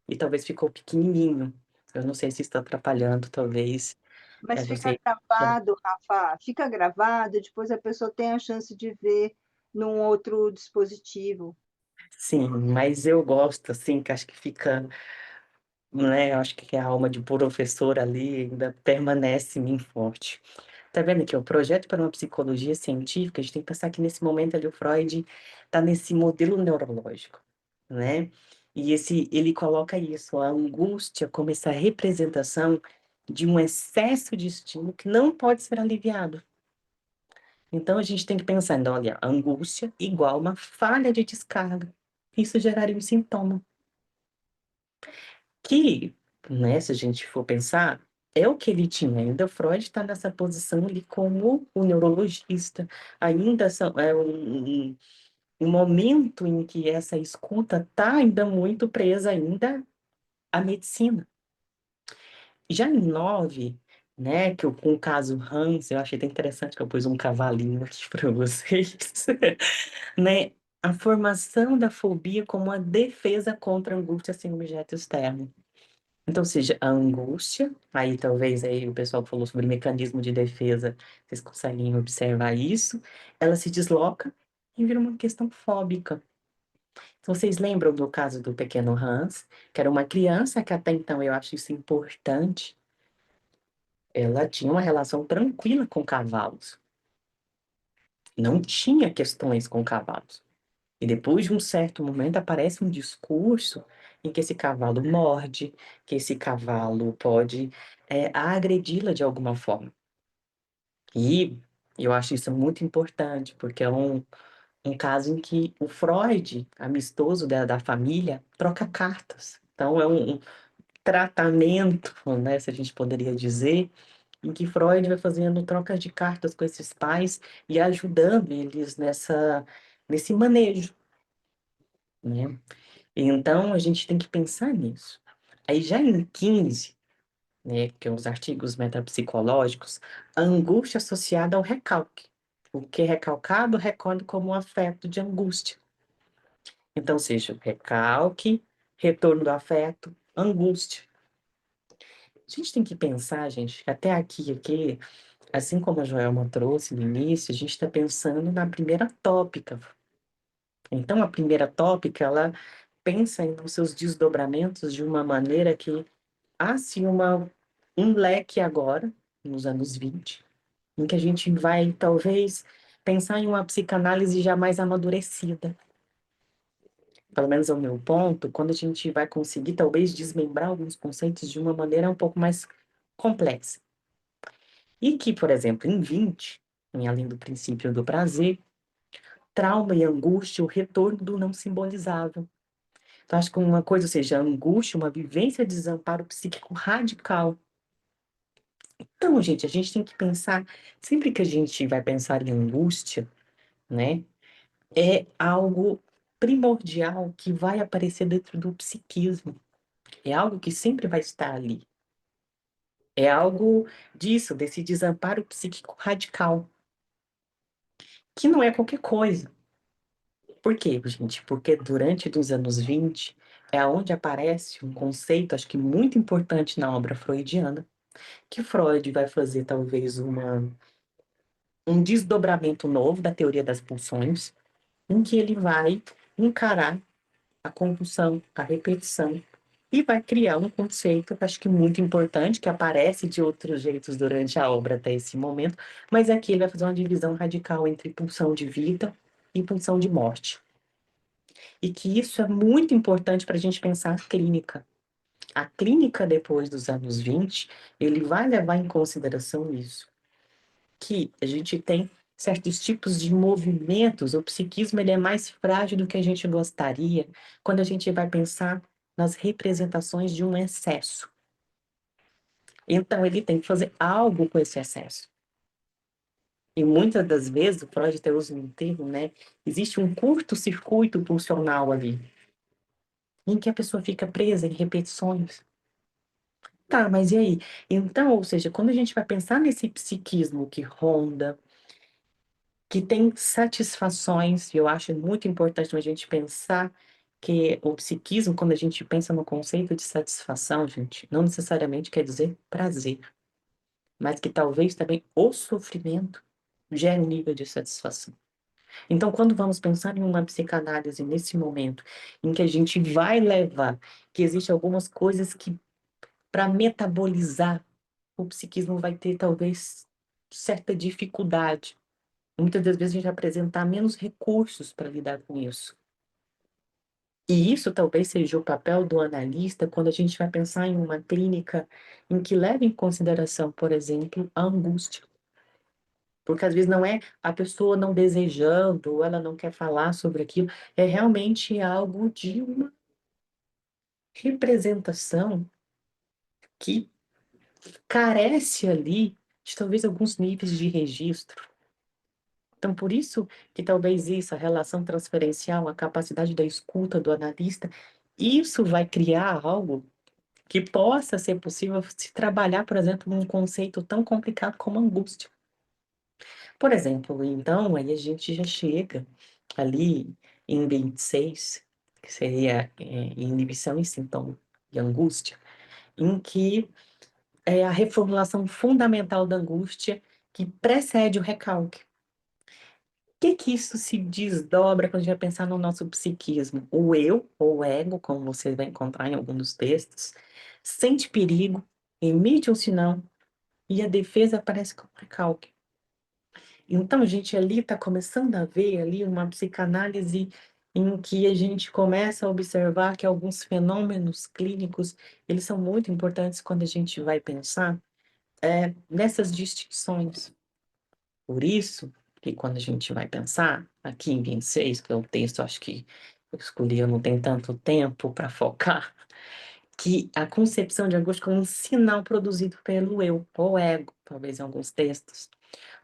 E talvez ficou pequenininho. Eu não sei se está atrapalhando, talvez, Mas fica você... gravado, Rafa, fica gravado, depois a pessoa tem a chance de ver num outro dispositivo. Sim, mas eu gosto, assim, que acho que fica, né, eu acho que a alma de professor ali ainda permanece em mim forte. Tá vendo aqui, o projeto para uma psicologia científica, a gente tem que pensar que nesse momento ali o Freud está nesse modelo neurológico, né? E ele coloca isso, a angústia como essa representação de um excesso de estímulo que não pode ser aliviado. Então a gente tem que pensar, então, olha, angústia igual uma falha de descarga. Isso geraria um sintoma que, né, se a gente for pensar, é o que ele tinha. Ainda Freud está nessa posição ali como o neurologista. Ainda é um momento em que essa escuta está ainda muito presa ainda à medicina. Já em 9, né, que com o caso Hans, eu achei até interessante que eu pus um cavalinho aqui para vocês, né, a formação da fobia como uma defesa contra a angústia sem objeto externo. Então, seja a angústia, aí talvez aí o pessoal falou sobre mecanismo de defesa, vocês conseguem observar isso, ela se desloca e vira uma questão fóbica. Então, vocês lembram do caso do pequeno Hans, que era uma criança que até então eu acho isso importante, ela tinha uma relação tranquila com cavalos. Não tinha questões com cavalos. E depois de um certo momento aparece um discurso em que esse cavalo morde, que esse cavalo pode agredi-la de alguma forma. E eu acho isso muito importante, porque é um caso em que o Freud, amistoso da família, troca cartas. Então, é um tratamento, né, se a gente poderia dizer, em que Freud vai fazendo trocas de cartas com esses pais e ajudando eles nesse manejo, né? Então, a gente tem que pensar nisso. Aí, já em 15, né, que é os artigos metapsicológicos, a angústia associada ao recalque. O que é recalcado recorre como um afeto de angústia. Então, seja recalque, retorno do afeto, angústia. A gente tem que pensar, gente, que até aqui, assim como a Joelma trouxe no início, a gente está pensando na primeira tópica. Então, a primeira tópica, ela pensa nos seus desdobramentos de uma maneira que há-se um leque agora, nos anos 20, em que a gente vai, talvez, pensar em uma psicanálise já mais amadurecida. Pelo menos é o meu ponto, quando a gente vai conseguir, talvez, desmembrar alguns conceitos de uma maneira um pouco mais complexa. E que, por exemplo, em 20, em Além do Princípio do Prazer, trauma e angústia, o retorno do não simbolizável. Então, acho que uma coisa, ou seja, a angústia, uma vivência de desamparo psíquico radical. Então, gente, a gente tem que pensar, sempre que a gente vai pensar em angústia, né, é algo primordial que vai aparecer dentro do psiquismo. É algo que sempre vai estar ali. É algo disso, desse desamparo psíquico radical, que não é qualquer coisa. Por quê, gente? Porque durante os anos 20 é onde aparece um conceito, acho que muito importante na obra freudiana, que Freud vai fazer talvez um desdobramento novo da teoria das pulsões, em que ele vai encarar a compulsão, a repetição, e vai criar um conceito, que acho que muito importante, que aparece de outros jeitos durante a obra até esse momento, mas aqui ele vai fazer uma divisão radical entre pulsão de vida e pulsão de morte. E que isso é muito importante para a gente pensar a clínica. A clínica, depois dos anos 20, ele vai levar em consideração isso. Que a gente tem certos tipos de movimentos, o psiquismo ele é mais frágil do que a gente gostaria quando a gente vai pensar nas representações de um excesso. Então, ele tem que fazer algo com esse excesso. E muitas das vezes, o Freud até usa um termo, né? Existe um curto-circuito pulsional ali, em que a pessoa fica presa em repetições. Tá, mas e aí? Então, ou seja, quando a gente vai pensar nesse psiquismo que ronda, que tem satisfações, e eu acho muito importante a gente pensar que o psiquismo, quando a gente pensa no conceito de satisfação, gente, não necessariamente quer dizer prazer, mas que talvez também o sofrimento gere um nível de satisfação. Então, quando vamos pensar em uma psicanálise nesse momento, em que a gente vai levar, que existem algumas coisas que, para metabolizar, o psiquismo vai ter talvez certa dificuldade. Muitas das vezes a gente vai apresentar menos recursos para lidar com isso. E isso talvez seja o papel do analista quando a gente vai pensar em uma clínica em que leva em consideração, por exemplo, a angústia. Porque às vezes não é a pessoa não desejando, ou ela não quer falar sobre aquilo, é realmente algo de uma representação que carece ali de talvez alguns níveis de registro. Então, por isso que talvez isso, a relação transferencial, a capacidade da escuta do analista, isso vai criar algo que possa ser possível se trabalhar, por exemplo, num conceito tão complicado como angústia. Por exemplo, então, aí a gente já chega ali em 26, que seria inibição e sintoma e angústia, em que é a reformulação fundamental da angústia que precede o recalque. Que isso se desdobra quando a gente vai pensar no nosso psiquismo? O eu, ou o ego, como você vai encontrar em alguns dos textos, sente perigo, emite um sinal e a defesa aparece como recalque. Então, a gente ali está começando a ver ali uma psicanálise em que a gente começa a observar que alguns fenômenos clínicos, eles são muito importantes quando a gente vai pensar nessas distinções. Por isso que quando a gente vai pensar, aqui em 26, que é o texto, acho que eu escolhi, eu não tenho tanto tempo para focar, que a concepção de angústia como um sinal produzido pelo eu, ou ego, talvez em alguns textos.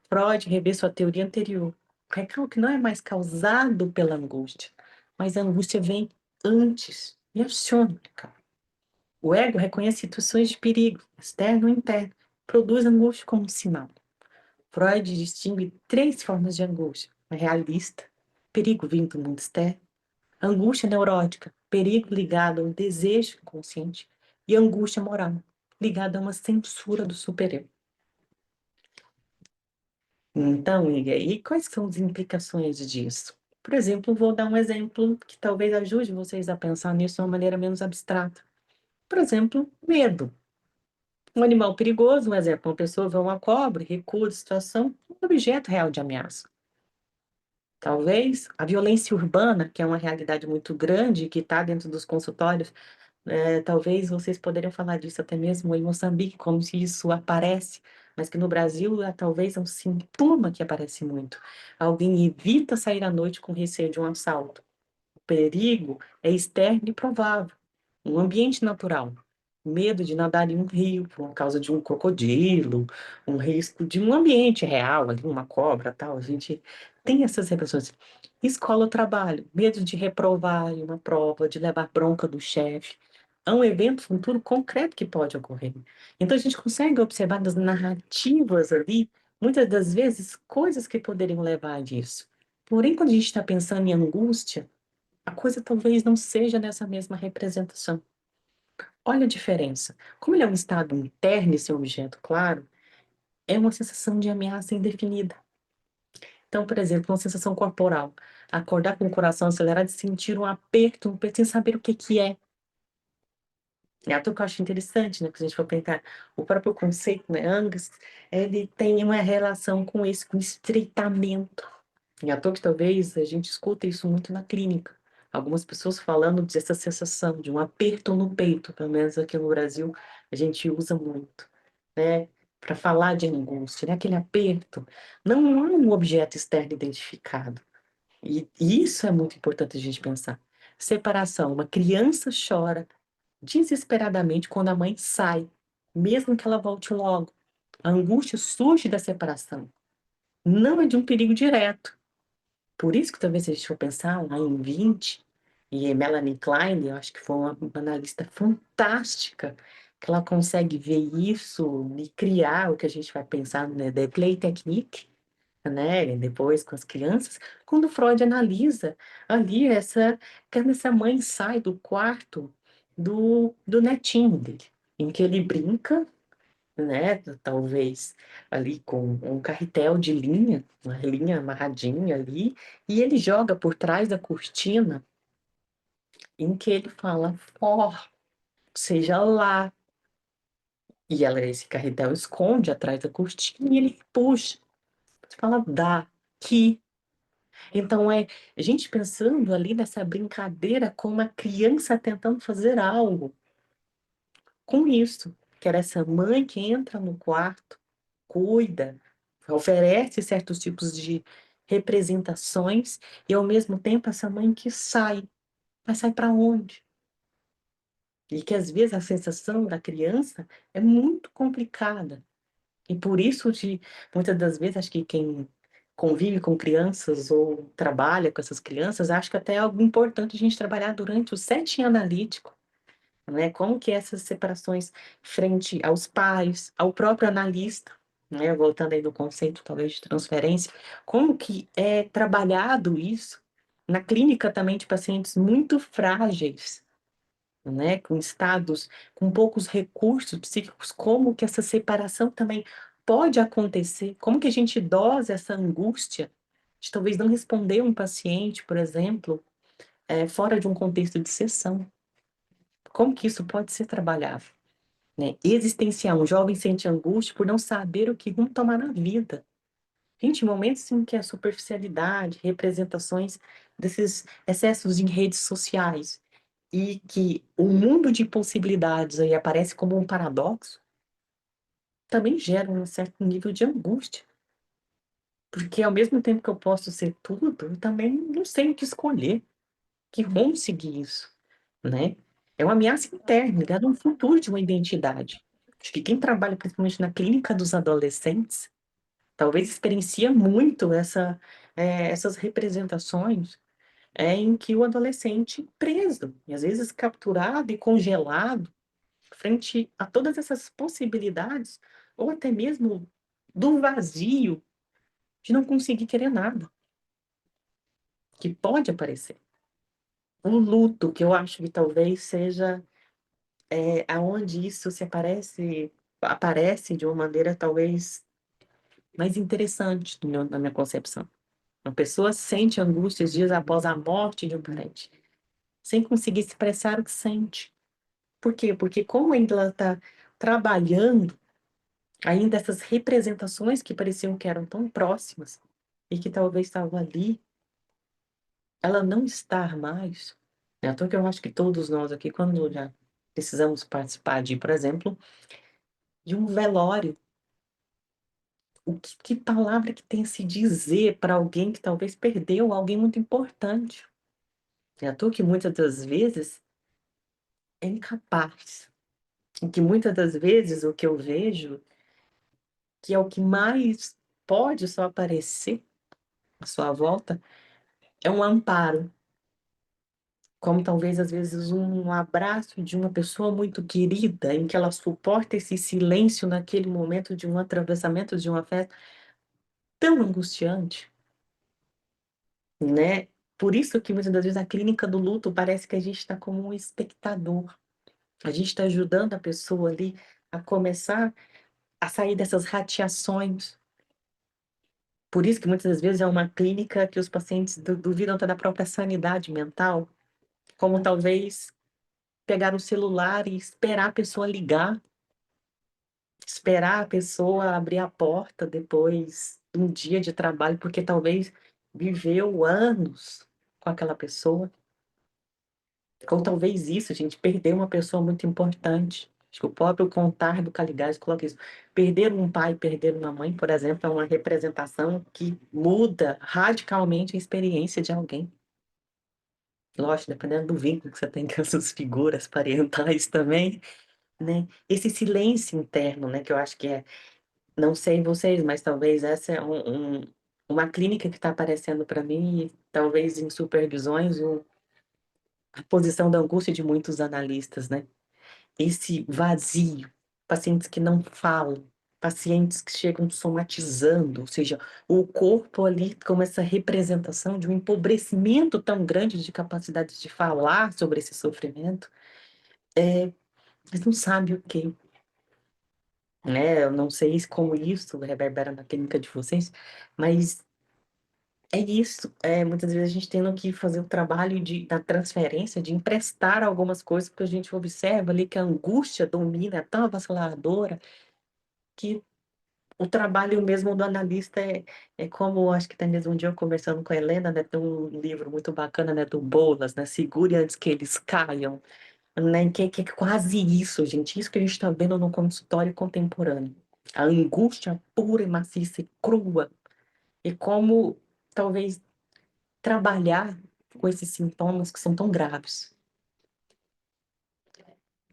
Freud revê sua teoria anterior. O recalque não é mais causado pela angústia, mas a angústia vem antes e aciona o recalque. O ego reconhece situações de perigo, externo ou interno, produz angústia como sinal. Freud distingue 3 formas de angústia: a realista, perigo vindo do mundo externo; angústia neurótica, perigo ligado a um desejo inconsciente; e angústia moral, ligada a uma censura do superior. Então, e aí, quais são as implicações disso? Por exemplo, vou dar um exemplo que talvez ajude vocês a pensar nisso de uma maneira menos abstrata. Por exemplo, medo. Um animal perigoso, um exemplo, uma pessoa vê uma cobra, recua da situação, um objeto real de ameaça. Talvez a violência urbana, que é uma realidade muito grande, que está dentro dos consultórios, talvez vocês poderiam falar disso até mesmo em Moçambique, como se isso aparece, mas que no Brasil talvez é um sintoma que aparece muito. Alguém evita sair à noite com receio de um assalto. O perigo é externo e provável. Um ambiente natural. Medo de nadar em um rio por causa de um crocodilo, um risco de um ambiente real, ali, uma cobra, tal. A gente tem essas repressões. Escola ou trabalho, medo de reprovar em uma prova, de levar bronca do chefe. É um evento futuro concreto que pode ocorrer. Então, a gente consegue observar nas narrativas ali, muitas das vezes, coisas que poderiam levar a disso. Porém, quando a gente está pensando em angústia, a coisa talvez não seja nessa mesma representação. Olha a diferença. Como ele é um estado interno, esse objeto, claro, é uma sensação de ameaça indefinida. Então, por exemplo, uma sensação corporal. Acordar com o coração acelerado e sentir um aperto no peito sem saber o que que é. É algo que eu acho interessante, né? Que a gente for pensar, o próprio conceito, né, Angus, ele tem uma relação com esse, com estreitamento. E à toa que talvez a gente escuta isso muito na clínica. Algumas pessoas falando dessa sensação de um aperto no peito, pelo menos aqui no Brasil, a gente usa muito, né? Para falar de angústia, né? Aquele aperto. Não é um objeto externo identificado. E isso é muito importante a gente pensar. Separação. Uma criança chora desesperadamente quando a mãe sai, mesmo que ela volte logo. A angústia surge da separação. Não é de um perigo direto. Por isso que talvez se a gente for pensar lá em 20, e Melanie Klein, eu acho que foi uma analista fantástica, que ela consegue ver isso e criar o que a gente vai pensar, né, da play technique, né, e depois com as crianças, quando Freud analisa ali quando essa mãe sai do quarto do netinho dele, em que ele brinca, né, talvez ali com um carretel de linha, uma linha amarradinha ali, e ele joga por trás da cortina, em que ele fala, for, seja lá, e esse carretel esconde atrás da cortina, e ele puxa, fala, dá, que. Então, a gente pensando ali nessa brincadeira com uma criança tentando fazer algo com isso, que era essa mãe que entra no quarto, cuida, oferece certos tipos de representações, e ao mesmo tempo essa mãe que sai, mas sai para onde? E que às vezes a sensação da criança é muito complicada. E por isso, muitas das vezes, acho que quem convive com crianças ou trabalha com essas crianças, acho que até é algo importante a gente trabalhar durante o setting analítico, né? Como que essas separações frente aos pais, ao próprio analista, né? Voltando aí do conceito talvez de transferência, como que é trabalhado isso na clínica também de pacientes muito frágeis, né? Com estados com poucos recursos psíquicos, como que essa separação também pode acontecer, como que a gente dosa essa angústia de talvez não responder um paciente, por exemplo, fora de um contexto de sessão. Como que isso pode ser trabalhado? né? Existencial, um jovem sente angústia por não saber o que rumo tomar na vida. Gente, momentos em que a superficialidade, representações desses excessos em redes sociais e que o mundo de possibilidades aí aparece como um paradoxo, também gera um certo nível de angústia. Porque ao mesmo tempo que eu posso ser tudo, eu também não sei o que escolher, que rumo seguir isso, né? É uma ameaça interna, ligada a um futuro de uma identidade. Acho que quem trabalha principalmente na clínica dos adolescentes, talvez experiencia muito essas representações em que o adolescente preso, e às vezes capturado e congelado, frente a todas essas possibilidades, ou até mesmo do vazio de não conseguir querer nada, que pode aparecer. O luto, que eu acho que talvez seja aonde isso aparece de uma maneira talvez mais interessante na minha concepção. Uma pessoa sente angústias dias após a morte de um parente, sem conseguir expressar o que sente. Por quê? Porque como ainda ela está trabalhando ainda essas representações que pareciam que eram tão próximas e que talvez estavam ali, ela não está mais. Então que eu acho que todos nós aqui, quando já precisamos participar de, por exemplo, de um velório, que palavra que tem a se dizer para alguém que talvez perdeu alguém muito importante? É à toa que muitas das vezes é incapaz. E que muitas das vezes o que eu vejo, que é o que mais pode só aparecer à sua volta, é um amparo. Como talvez às vezes um abraço de uma pessoa muito querida, em que ela suporta esse silêncio naquele momento de um atravessamento de uma festa tão angustiante, né? Por isso que muitas das vezes a clínica do luto parece que a gente está como um espectador. A gente está ajudando a pessoa ali a começar a sair dessas radiações. Por isso que muitas das vezes é uma clínica que os pacientes duvidam até da própria sanidade mental, como talvez pegar o celular e esperar a pessoa ligar, esperar a pessoa abrir a porta depois de um dia de trabalho, porque talvez viveu anos com aquela pessoa. Ou talvez isso, gente, perder uma pessoa muito importante. Acho que o próprio Contar do Caligari coloca isso. Perder um pai, perder uma mãe, por exemplo, é uma representação que muda radicalmente a experiência de alguém. Lógico, dependendo do vínculo que você tem com essas figuras parentais também, né? Esse silêncio interno, né, que eu acho que não sei vocês, mas talvez essa é uma clínica que está aparecendo para mim, e talvez em supervisões, a posição da angústia de muitos analistas, né? Esse vazio, pacientes que não falam, pacientes que chegam somatizando, ou seja, o corpo ali como essa representação de um empobrecimento tão grande de capacidade de falar sobre esse sofrimento, mas não sabe o quê, né? Eu não sei como isso reverbera na clínica de vocês, mas é isso. Muitas vezes a gente tendo que fazer o trabalho da transferência, de emprestar algumas coisas, porque a gente observa ali que a angústia domina, é tão avassaladora, que o trabalho mesmo do analista é como, acho que até mesmo um dia eu conversando com a Helena, né, tem um livro muito bacana, né, do Bolas, né, Segure Antes que Eles Caiam, né, que é quase isso, gente, isso que a gente está vendo no consultório contemporâneo. A angústia pura e maciça e crua, e como talvez trabalhar com esses sintomas que são tão graves,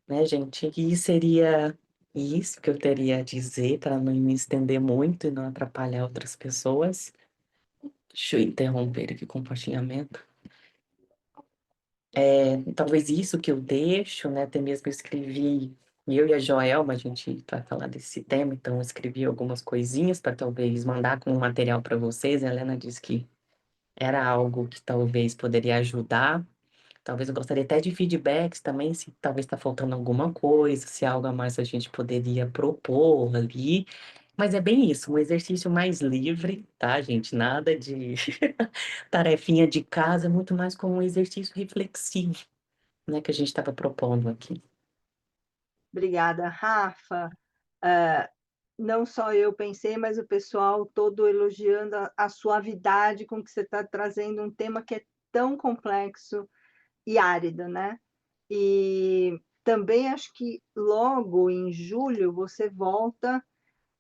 né, gente? E seria isso que eu teria a dizer para não me estender muito e não atrapalhar outras pessoas. Deixa eu interromper aqui o compartilhamento. Talvez isso que eu deixo, né? Até mesmo eu escrevi, eu e a Joelma, a gente vai falar desse tema, então eu escrevi algumas coisinhas para talvez mandar como material para vocês. A Helena disse que era algo que talvez poderia ajudar. Talvez eu gostaria até de feedbacks também, se talvez está faltando alguma coisa, se há algo a mais a gente poderia propor ali. Mas é bem isso, um exercício mais livre, tá, gente? Nada de tarefinha de casa, muito mais como um exercício reflexivo, né, que a gente estava propondo aqui. Obrigada, Rafa. Não só eu pensei, mas o pessoal todo elogiando a suavidade com que você está trazendo um tema que é tão complexo e árido, né? E também acho que logo em julho você volta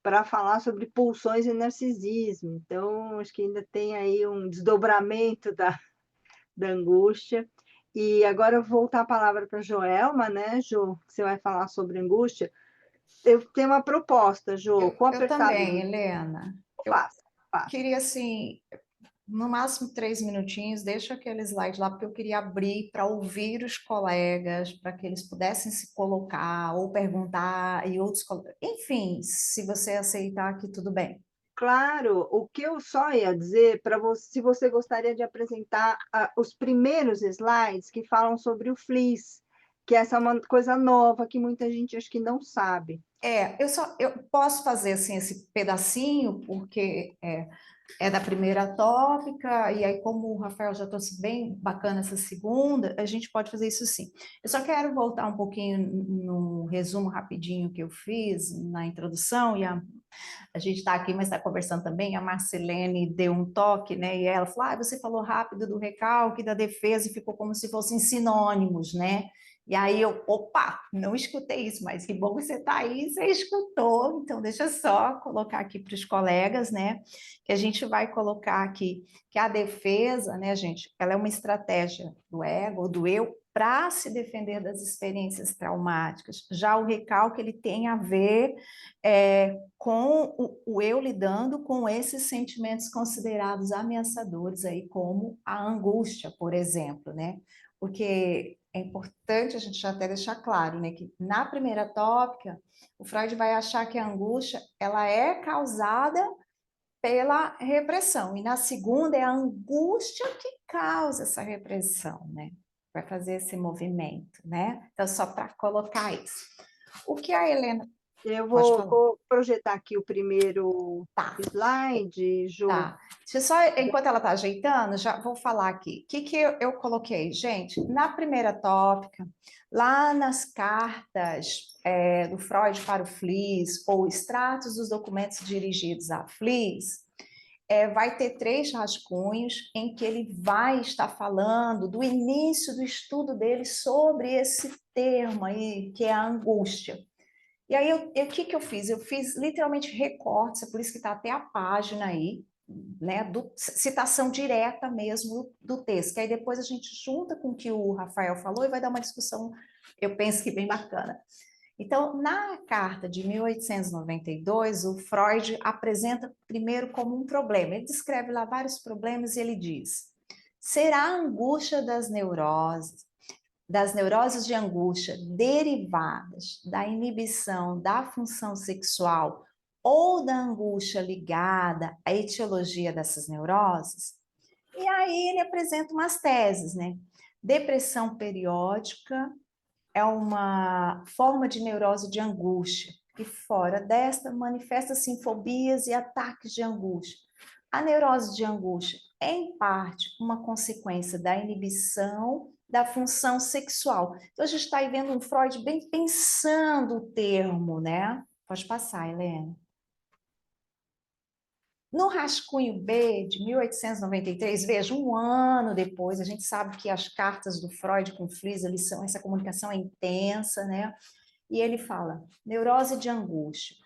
para falar sobre pulsões e narcisismo. Então, acho que ainda tem aí um desdobramento da angústia. E agora eu vou voltar a palavra para a Joelma, né, Jo? Que você vai falar sobre angústia. Eu tenho uma proposta, Jo, com Eu apertar também, Helena. Eu Passa, passa. queria, assim, no máximo 3 minutinhos, deixa aquele slide lá, porque eu queria abrir para ouvir os colegas, para que eles pudessem se colocar ou perguntar, e outros colegas. Enfim, se você aceitar aqui, tudo bem. Claro, o que eu só ia dizer para você, se você gostaria de apresentar os primeiros slides que falam sobre o FLIS, que essa é uma coisa nova que muita gente acho que não sabe. Eu posso fazer assim esse pedacinho, porque é da primeira tópica, e aí, como o Rafael já trouxe bem bacana essa segunda, a gente pode fazer isso sim. Eu só quero voltar um pouquinho no resumo rapidinho que eu fiz na introdução, e a gente está aqui, mas está conversando também, a Marcelene deu um toque, né? E ela falou: você falou rápido do recalque, da defesa, e ficou como se fossem sinônimos, né? E aí eu, opa, não escutei isso, mas que bom que você está aí, você escutou, então deixa eu só colocar aqui para os colegas, né? Que a gente vai colocar aqui que a defesa, né, gente, ela é uma estratégia do ego, do eu, para se defender das experiências traumáticas. Já o recalque, ele tem a ver com o eu lidando com esses sentimentos considerados ameaçadores aí, como a angústia, por exemplo, né? Porque é importante a gente já até deixar claro, né, que na primeira tópica, o Freud vai achar que a angústia, ela é causada pela repressão, e na segunda é a angústia que causa essa repressão, né? Vai fazer esse movimento, né? Então, só para colocar isso. O que a Helena... Eu Pode falar. vou projetar aqui o primeiro Tá. slide, Jo. Tá. Deixa eu só, enquanto ela está ajeitando, já vou falar aqui. O que eu coloquei? Gente, na primeira tópica, lá nas cartas do Freud para o FLIS, ou extratos dos documentos dirigidos a FLIS, vai ter 3 rascunhos em que ele vai estar falando do início do estudo dele sobre esse termo aí, que é a angústia. E aí, o que eu fiz? Eu fiz literalmente recortes, é por isso que está até a página aí, né, citação direta mesmo do texto, que aí depois a gente junta com o que o Rafael falou e vai dar uma discussão, eu penso que bem bacana. Então, na carta de 1892, o Freud apresenta primeiro como um problema. Ele descreve lá vários problemas e ele diz: será a angústia das neuroses de angústia derivadas da inibição da função sexual ou da angústia ligada à etiologia dessas neuroses? E aí ele apresenta umas teses, né? Depressão periódica é uma forma de neurose de angústia, e fora desta manifesta-se fobias e ataques de angústia. A neurose de angústia é, em parte, uma consequência da inibição da função sexual. Então, a gente está aí vendo um Freud bem pensando o termo, né? Pode passar, Helena. No rascunho B, de 1893, veja, um ano depois, a gente sabe que as cartas do Freud com Fliess, essa comunicação é intensa, né? E ele fala, neurose de angústia.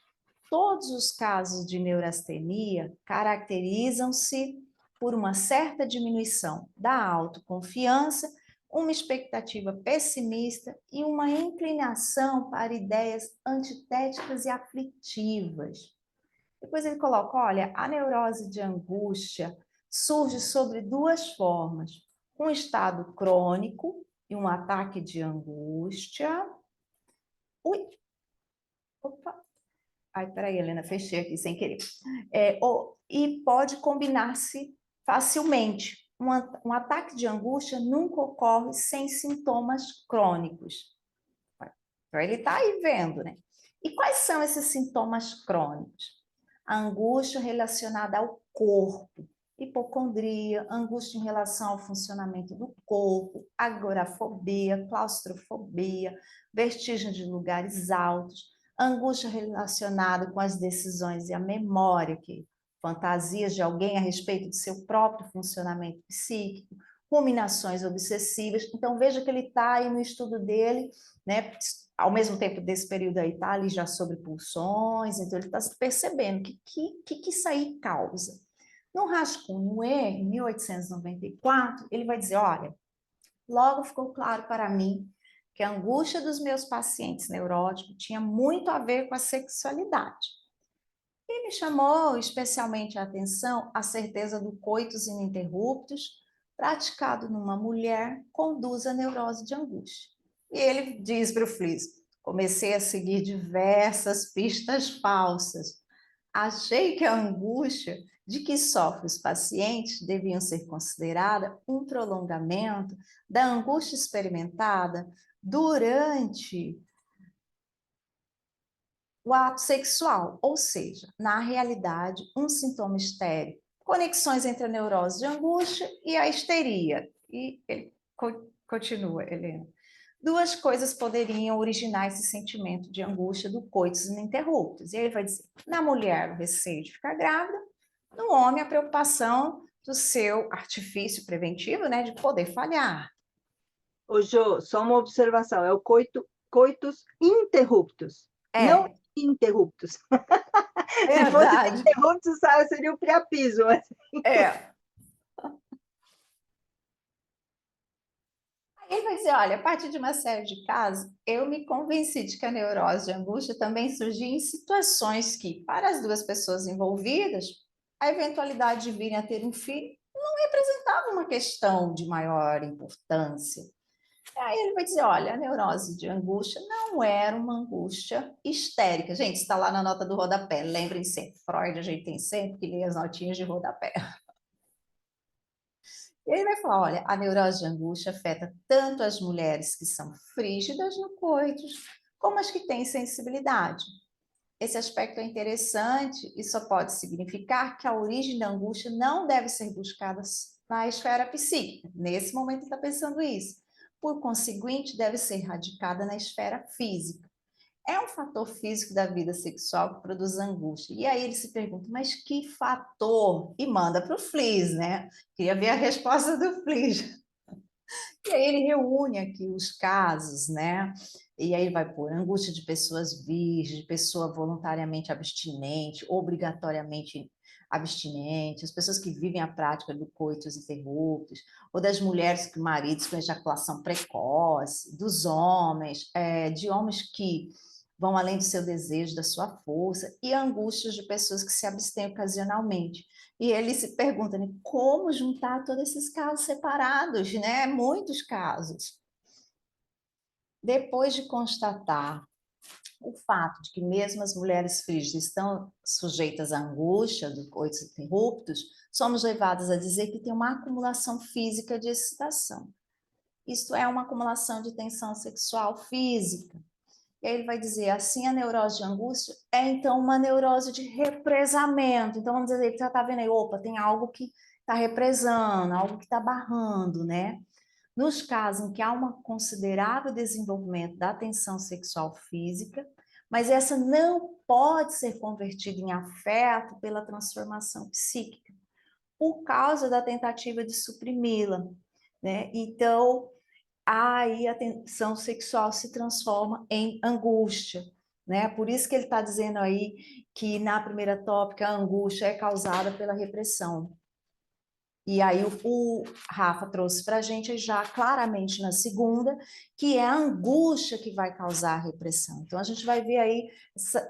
Todos os casos de neurastenia caracterizam-se por uma certa diminuição da autoconfiança, uma expectativa pessimista e uma inclinação para ideias antitéticas e aflitivas. Depois ele coloca, olha, a neurose de angústia surge sobre 2 formas, um estado crônico e um ataque de angústia. Ui, opa, ai, peraí, Helena, fechei aqui sem querer. E pode combinar-se facilmente. Um ataque de angústia nunca ocorre sem sintomas crônicos. Então, ele está aí vendo, né? E quais são esses sintomas crônicos? A angústia relacionada ao corpo, hipocondria, angústia em relação ao funcionamento do corpo, agorafobia, claustrofobia, vertigem de lugares altos, angústia relacionada com as decisões e a memória, que fantasias de alguém a respeito do seu próprio funcionamento psíquico, ruminações obsessivas. Então, veja que ele está aí no estudo dele, né? Ao mesmo tempo desse período aí, está ali já sobre pulsões, então ele está percebendo que isso aí causa. No rascunho E, em 1894, ele vai dizer, olha, logo ficou claro para mim que a angústia dos meus pacientes neuróticos tinha muito a ver com a sexualidade. E me chamou especialmente a atenção a certeza do coitus ininterruptus, praticado numa mulher, conduz à neurose de angústia. E ele diz para o Fliss, comecei a seguir diversas pistas falsas. Achei que a angústia de que sofrem os pacientes deviam ser considerada um prolongamento da angústia experimentada durante o ato sexual, ou seja, na realidade, um sintoma estéreo. Conexões entre a neurose de angústia e a histeria. E ele continua, Helena. Duas coisas poderiam originar esse sentimento de angústia do coitus ininterruptus. E ele vai dizer, na mulher, o receio de ficar grávida, no homem, a preocupação do seu artifício preventivo, né, de poder falhar. Ô, Jô, só uma observação, é o coitus interruptus, não interruptus. Se fosse interruptus, seria o priapismo. Mas... Ele vai dizer, olha, a partir de uma série de casos, eu me convenci de que a neurose de angústia também surgia em situações que, para as duas pessoas envolvidas, a eventualidade de virem a ter um filho não representava uma questão de maior importância. Aí ele vai dizer, olha, a neurose de angústia não era uma angústia histérica. Gente, está lá na nota do rodapé, lembrem sempre, Freud a gente tem sempre que ler as notinhas de rodapé. E ele vai falar, olha, a neurose de angústia afeta tanto as mulheres que são frígidas no coitus, como as que têm sensibilidade. Esse aspecto é interessante e só pode significar que a origem da angústia não deve ser buscada na esfera psíquica. Nesse momento ele está pensando isso. Por conseguinte, deve ser radicada na esfera física. É um fator físico da vida sexual que produz angústia. E aí ele se pergunta, mas que fator? E manda para o Fliss, né? Queria ver a resposta do Fliss. E aí ele reúne aqui os casos, né? E aí vai pôr angústia de pessoas virgens, de pessoa voluntariamente abstinente, obrigatoriamente abstinente, as pessoas que vivem a prática do coitus interruptus, ou das mulheres com maridos com ejaculação precoce, dos homens, de homens que vão além do seu desejo, da sua força, e angústias de pessoas que se abstêm ocasionalmente. E ele se pergunta, né, como juntar todos esses casos separados, né? Muitos casos. Depois de constatar o fato de que mesmo as mulheres frígidas estão sujeitas à angústia do coitus interruptus, somos levadas a dizer que tem uma acumulação física de excitação. Isto é uma acumulação de tensão sexual física. E aí ele vai dizer, assim, a neurose de angústia é, então, uma neurose de represamento. Então, vamos dizer, ele já está vendo aí, opa, tem algo que está represando, algo que está barrando, né? Nos casos em que há um considerável desenvolvimento da tensão sexual física, mas essa não pode ser convertida em afeto pela transformação psíquica, por causa da tentativa de suprimi-la, né? Então, aí a tensão sexual se transforma em angústia, né? Por isso que ele está dizendo aí que na primeira tópica a angústia é causada pela repressão. E aí o Rafa trouxe para a gente já claramente na segunda, que é a angústia que vai causar a repressão. Então a gente vai ver aí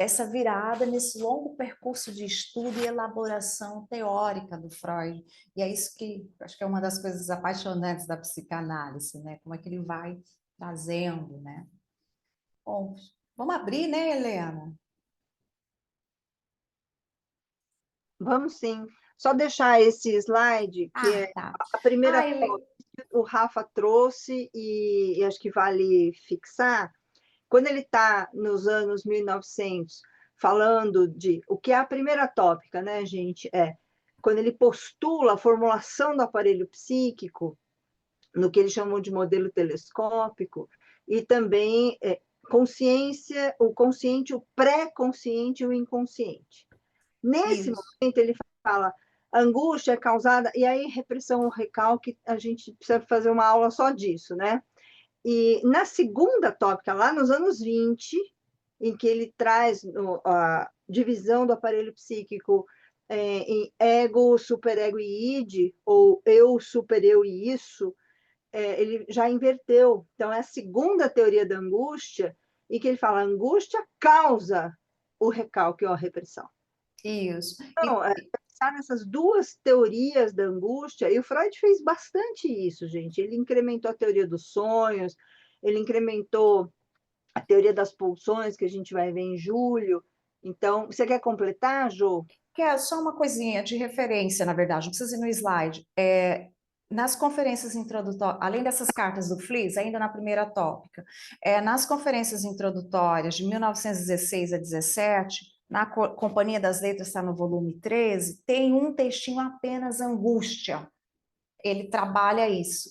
essa virada nesse longo percurso de estudo e elaboração teórica do Freud. E é isso que acho que é uma das coisas apaixonantes da psicanálise, né? Como é que ele vai trazendo, né? Bom, vamos abrir, né, Helena? Vamos sim. Só deixar esse slide, que é tá. a primeira Ele... foto que o Rafa trouxe, e acho que vale fixar. Quando ele está nos anos 1900, falando de... O que é a primeira tópica, né, gente? quando ele postula a formulação do aparelho psíquico, no que eles chamam de modelo telescópico, e também consciência, o consciente, o pré-consciente e o inconsciente. Nesse Isso. momento, ele fala, angústia é causada, e aí repressão ou recalque, a gente precisa fazer uma aula só disso, né? E na segunda tópica, lá nos anos 20, em que ele traz a divisão do aparelho psíquico em ego, superego e id, ou eu, supereu e isso, ele já inverteu. Então, é a segunda teoria da angústia, e que ele fala, a angústia causa o recalque ou a repressão. Isso. Então, pensar nessas duas teorias da angústia, e o Freud fez bastante isso, gente. Ele incrementou a teoria dos sonhos, ele incrementou a teoria das pulsões, que a gente vai ver em julho. Então, você quer completar, Jô? Que é só uma coisinha de referência, na verdade, não precisa ir no slide. Nas conferências introdutórias, além dessas cartas do Fliess, ainda na primeira tópica, nas conferências introdutórias de 1916 a 17, na Companhia das Letras, está no volume 13, tem um textinho apenas angústia. Ele trabalha isso,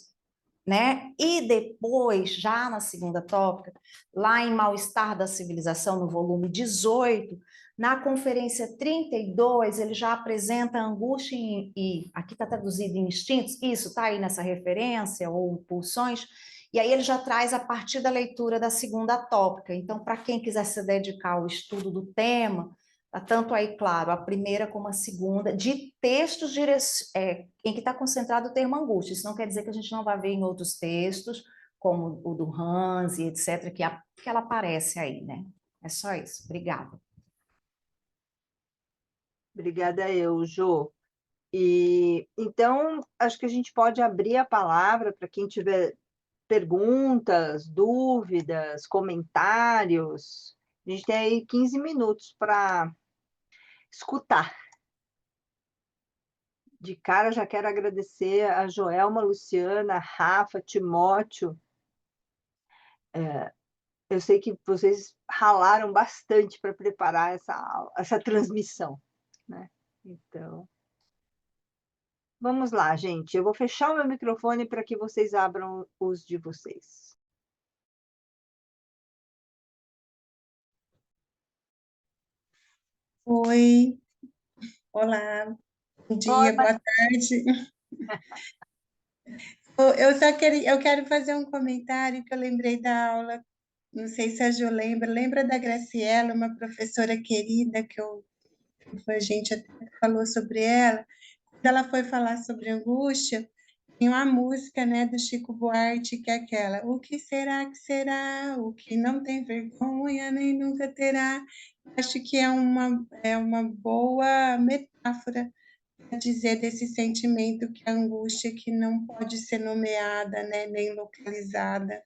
né? E depois, já na segunda tópica, lá em Mal-Estar da Civilização, no volume 18, na conferência 32, ele já apresenta angústia e aqui está traduzido em instintos, isso está aí nessa referência, ou pulsões, e aí ele já traz a partir da leitura da segunda tópica. Então, para quem quiser se dedicar ao estudo do tema, tá tanto aí, claro, a primeira como a segunda, de textos em que está concentrado o termo angústia. Isso não quer dizer que a gente não vai ver em outros textos, como o do Hans e etc., que ela aparece aí, né? É só isso. Obrigada. Obrigada eu, Jô. E então, acho que a gente pode abrir a palavra para quem tiver perguntas, dúvidas, comentários. A gente tem aí 15 minutos para escutar. De cara, já quero agradecer a Joelma, Luciana, Rafa, Timóteo. Eu sei que vocês ralaram bastante para preparar essa transmissão, né? Então, vamos lá, gente. Eu vou fechar o meu microfone para que vocês abram os de vocês. Oi, olá, bom dia, Oi, boa tarde. Eu quero fazer um comentário que eu lembrei da aula, não sei se a Jo lembra da Graciela, uma professora querida a gente até falou sobre ela, quando ela foi falar sobre angústia, tem uma música, né, do Chico Buarque, que é aquela, o que será, o que não tem vergonha nem nunca terá. Acho que é uma boa metáfora para dizer desse sentimento que é a angústia, que não pode ser nomeada, né, nem localizada,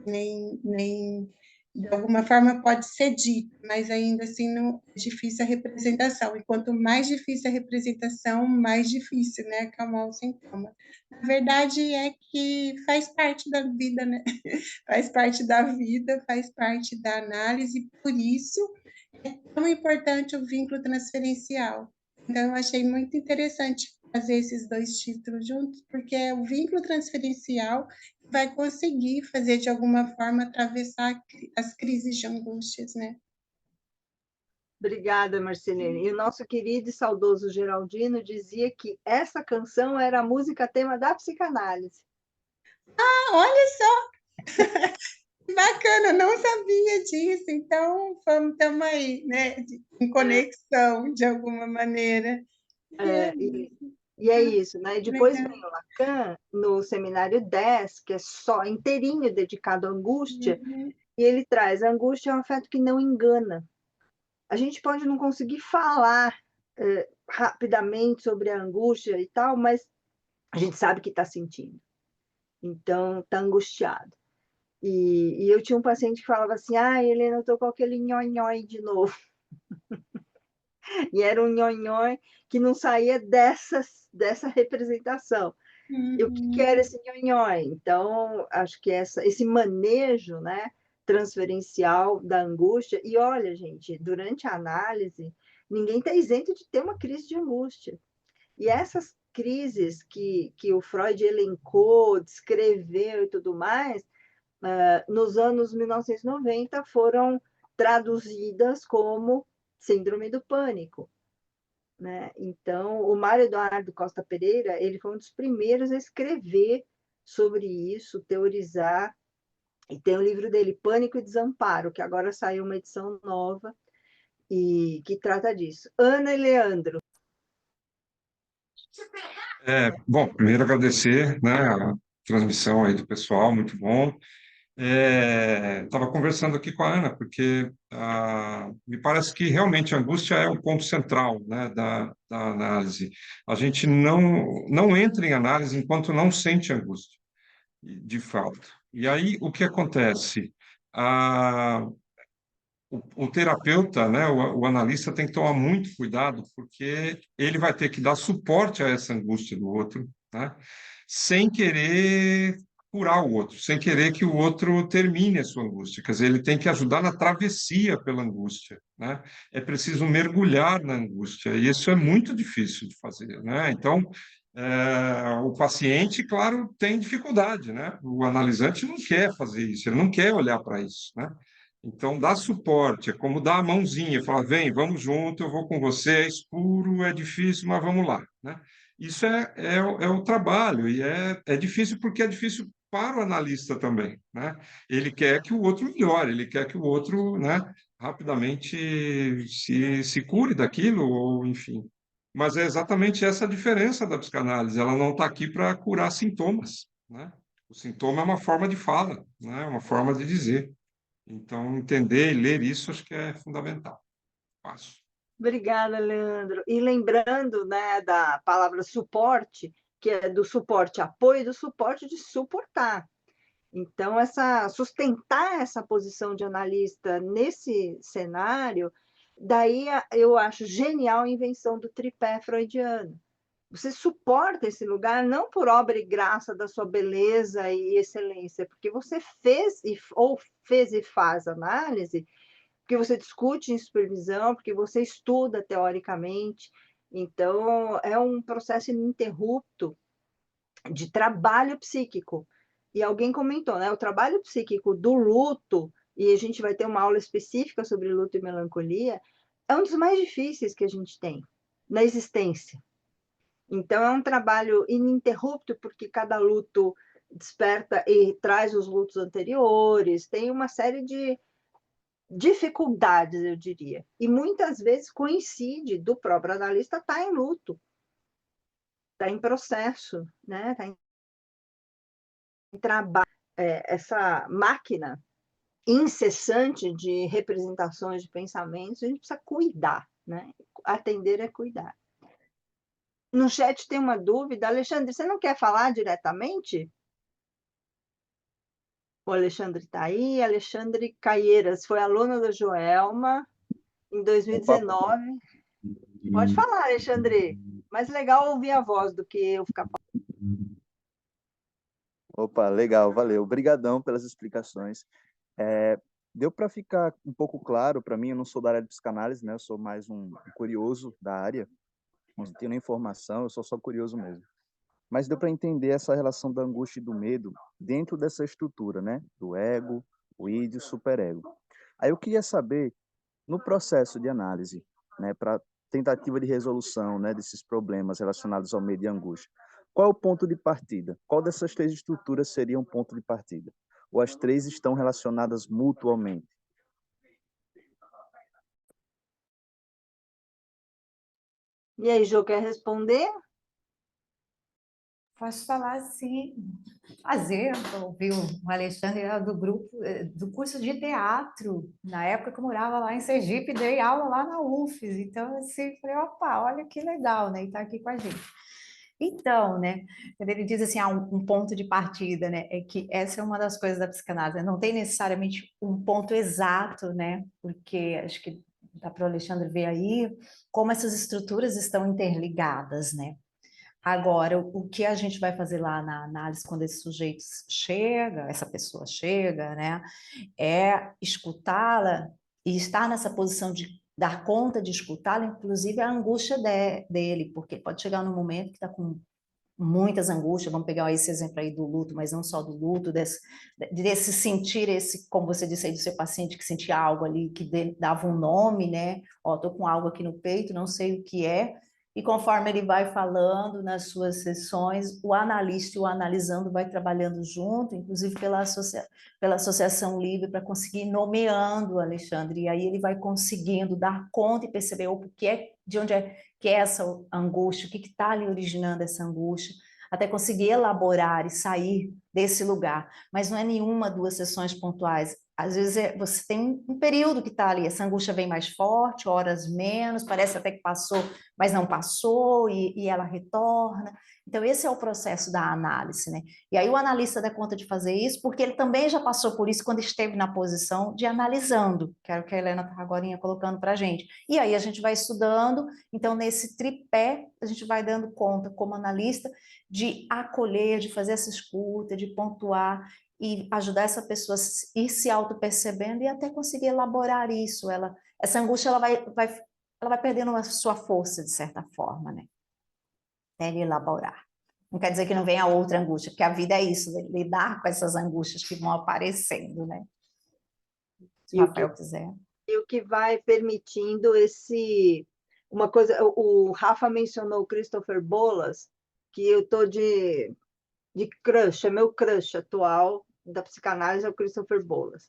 nem de alguma forma pode ser dito, mas ainda assim não é difícil a representação. E quanto mais difícil a representação, mais difícil, né, acalmar o sintoma. Na verdade é que faz parte da vida, né? Faz parte da vida, faz parte da análise, por isso é tão importante o vínculo transferencial. Então, eu achei muito interessante fazer esses dois títulos juntos, porque é o vínculo transferencial vai conseguir fazer, de alguma forma, atravessar as crises de angústias, né? obrigada, Marcelene. E o nosso querido e saudoso Geraldino dizia que essa canção era a música tema da psicanálise. Ah, olha só! Que bacana, não sabia disso. Então, estamos aí, né? Em conexão, de alguma maneira. E é isso, né? Depois Legal. vem o Lacan, no seminário 10, que é só inteirinho dedicado à angústia, e ele traz: a angústia é um afeto que não engana. A gente pode não conseguir falar rapidamente sobre a angústia e tal, mas a gente sabe que está sentindo. Então, está angustiado. E eu tinha um paciente que falava assim: ah, Helena, eu estou com aquele nhói-nhói de novo. E era um nhói-nhói que não saía dessa representação. E o que era esse nhói-nhói? Então, acho que esse manejo, né, transferencial da angústia. E olha, gente, durante a análise, ninguém está isento de ter uma crise de angústia. E essas crises que o Freud elencou, descreveu e tudo mais, nos anos 1990 foram traduzidas como síndrome do pânico, né? Então, o Mário Eduardo Costa Pereira, ele foi um dos primeiros a escrever sobre isso, teorizar, e tem o livro dele, Pânico e Desamparo, que agora saiu uma edição nova, e que trata disso. Ana e Leandro. Bom, primeiro agradecer, né, a transmissão aí do pessoal, muito bom. Estava conversando aqui com a Ana, porque me parece que realmente a angústia é um ponto central, né, da análise. A gente não entra em análise enquanto não sente angústia, de fato. E aí, o que acontece? O terapeuta, né, o analista tem que tomar muito cuidado, porque ele vai ter que dar suporte a essa angústia do outro, né, sem querer curar o outro, sem querer que o outro termine a sua angústia. Quer dizer, ele tem que ajudar na travessia pela angústia, né? É preciso mergulhar na angústia, e isso é muito difícil de fazer, né? Então, o paciente, claro, tem dificuldade, né? O analisante não quer fazer isso, ele não quer olhar para isso, né? Então, dá suporte, é como dar a mãozinha, falar, vem, vamos junto, eu vou com você, é escuro, é difícil, mas vamos lá, né? Isso é o trabalho, e é difícil porque é difícil para o analista também, né? Ele quer que o outro melhore, ele quer que o outro, né, rapidamente se cure daquilo, ou enfim. Mas é exatamente essa a diferença da psicanálise, ela não está aqui para curar sintomas, né? O sintoma é uma forma de fala, né? Uma forma de dizer. Então, entender e ler isso acho que é fundamental. Passo. Obrigada, Leandro. E lembrando, né, da palavra suporte, que é do suporte apoio e do suporte de suportar. Então, sustentar essa posição de analista nesse cenário, daí eu acho genial a invenção do tripé freudiano. Você suporta esse lugar não por obra e graça da sua beleza e excelência, porque você fez e faz análise, porque você discute em supervisão, porque você estuda teoricamente. Então, é um processo ininterrupto de trabalho psíquico. E alguém comentou, né? O trabalho psíquico do luto, e a gente vai ter uma aula específica sobre luto e melancolia, é um dos mais difíceis que a gente tem na existência. Então, é um trabalho ininterrupto, porque cada luto desperta e traz os lutos anteriores, tem uma série de dificuldades, eu diria. E muitas vezes coincide do próprio analista estar em luto, está em processo, né? Está em trabalho. Essa máquina incessante de representações de pensamentos, a gente precisa cuidar, né? Atender é cuidar. No chat tem uma dúvida. Alexandre, você não quer falar diretamente? O Alexandre está aí. Alexandre Caieiras foi aluno da Joelma em 2019. Pode falar, Alexandre. Mais legal ouvir a voz do que eu ficar falando. Opa, legal, valeu. Obrigadão pelas explicações. Deu para ficar um pouco claro para mim, eu não sou da área de psicanálise, né? Eu sou mais um curioso da área. Não tenho nem informação, eu sou só curioso mesmo. Mas deu para entender essa relação da angústia e do medo dentro dessa estrutura, né? Do ego, o id e o superego. Aí eu queria saber, no processo de análise, né, para tentativa de resolução, né, desses problemas relacionados ao medo e angústia, qual é o ponto de partida? Qual dessas três estruturas seria um ponto de partida? Ou as três estão relacionadas mutuamente? E aí, Jô, quer responder? Posso falar sim. Eu ouvi o Alexandre era do grupo, do curso de teatro. Na época que eu morava lá em Sergipe, dei aula lá na UFES. Então, assim, falei, opa, olha que legal, né? E tá aqui com a gente. Então, né, quando ele diz assim, um ponto de partida, né, é que essa é uma das coisas da psicanálise, né? Não tem necessariamente um ponto exato, né, porque acho que dá para o Alexandre ver aí como essas estruturas estão interligadas, né. Agora, o que a gente vai fazer lá na análise quando esse sujeito chega, essa pessoa chega, né, é escutá-la e estar nessa posição de dar conta de escutá-lo, inclusive a angústia dele, porque pode chegar num momento que está com muitas angústias, vamos pegar esse exemplo aí do luto, mas não só do luto, desse sentir esse, como você disse aí do seu paciente, que sentia algo ali, que dava um nome, né? Ó, tô com algo aqui no peito, não sei o que é, e conforme ele vai falando nas suas sessões, o analista e o analisando vai trabalhando junto, inclusive pela associação livre, para conseguir ir nomeando, Alexandre, e aí ele vai conseguindo dar conta e perceber o que é, de onde é que é essa angústia, o que está ali originando essa angústia, até conseguir elaborar e sair desse lugar. Mas não é nenhuma, 2 sessões pontuais. Às vezes você tem um período que está ali, essa angústia vem mais forte, horas menos, parece até que passou, mas não passou, e ela retorna. Então, esse é o processo da análise, né? E aí o analista dá conta de fazer isso, porque ele também já passou por isso quando esteve na posição de analisando, que era o que a Helena estava agora colocando para a gente. E aí a gente vai estudando, então nesse tripé a gente vai dando conta, como analista, de acolher, de fazer essa escuta, de pontuar, e ajudar essa pessoa a ir se auto-percebendo e até conseguir elaborar isso. Essa angústia ela vai perdendo a sua força, de certa forma, né? Até elaborar. Não quer dizer que não venha outra angústia, porque a vida é isso, né? Lidar com essas angústias que vão aparecendo, né? Se o Rafael quiser. E o que vai permitindo uma coisa, o Rafa mencionou o Christopher Bolas, que eu tô de crush, é meu crush atual da psicanálise, é o Christopher Bolas.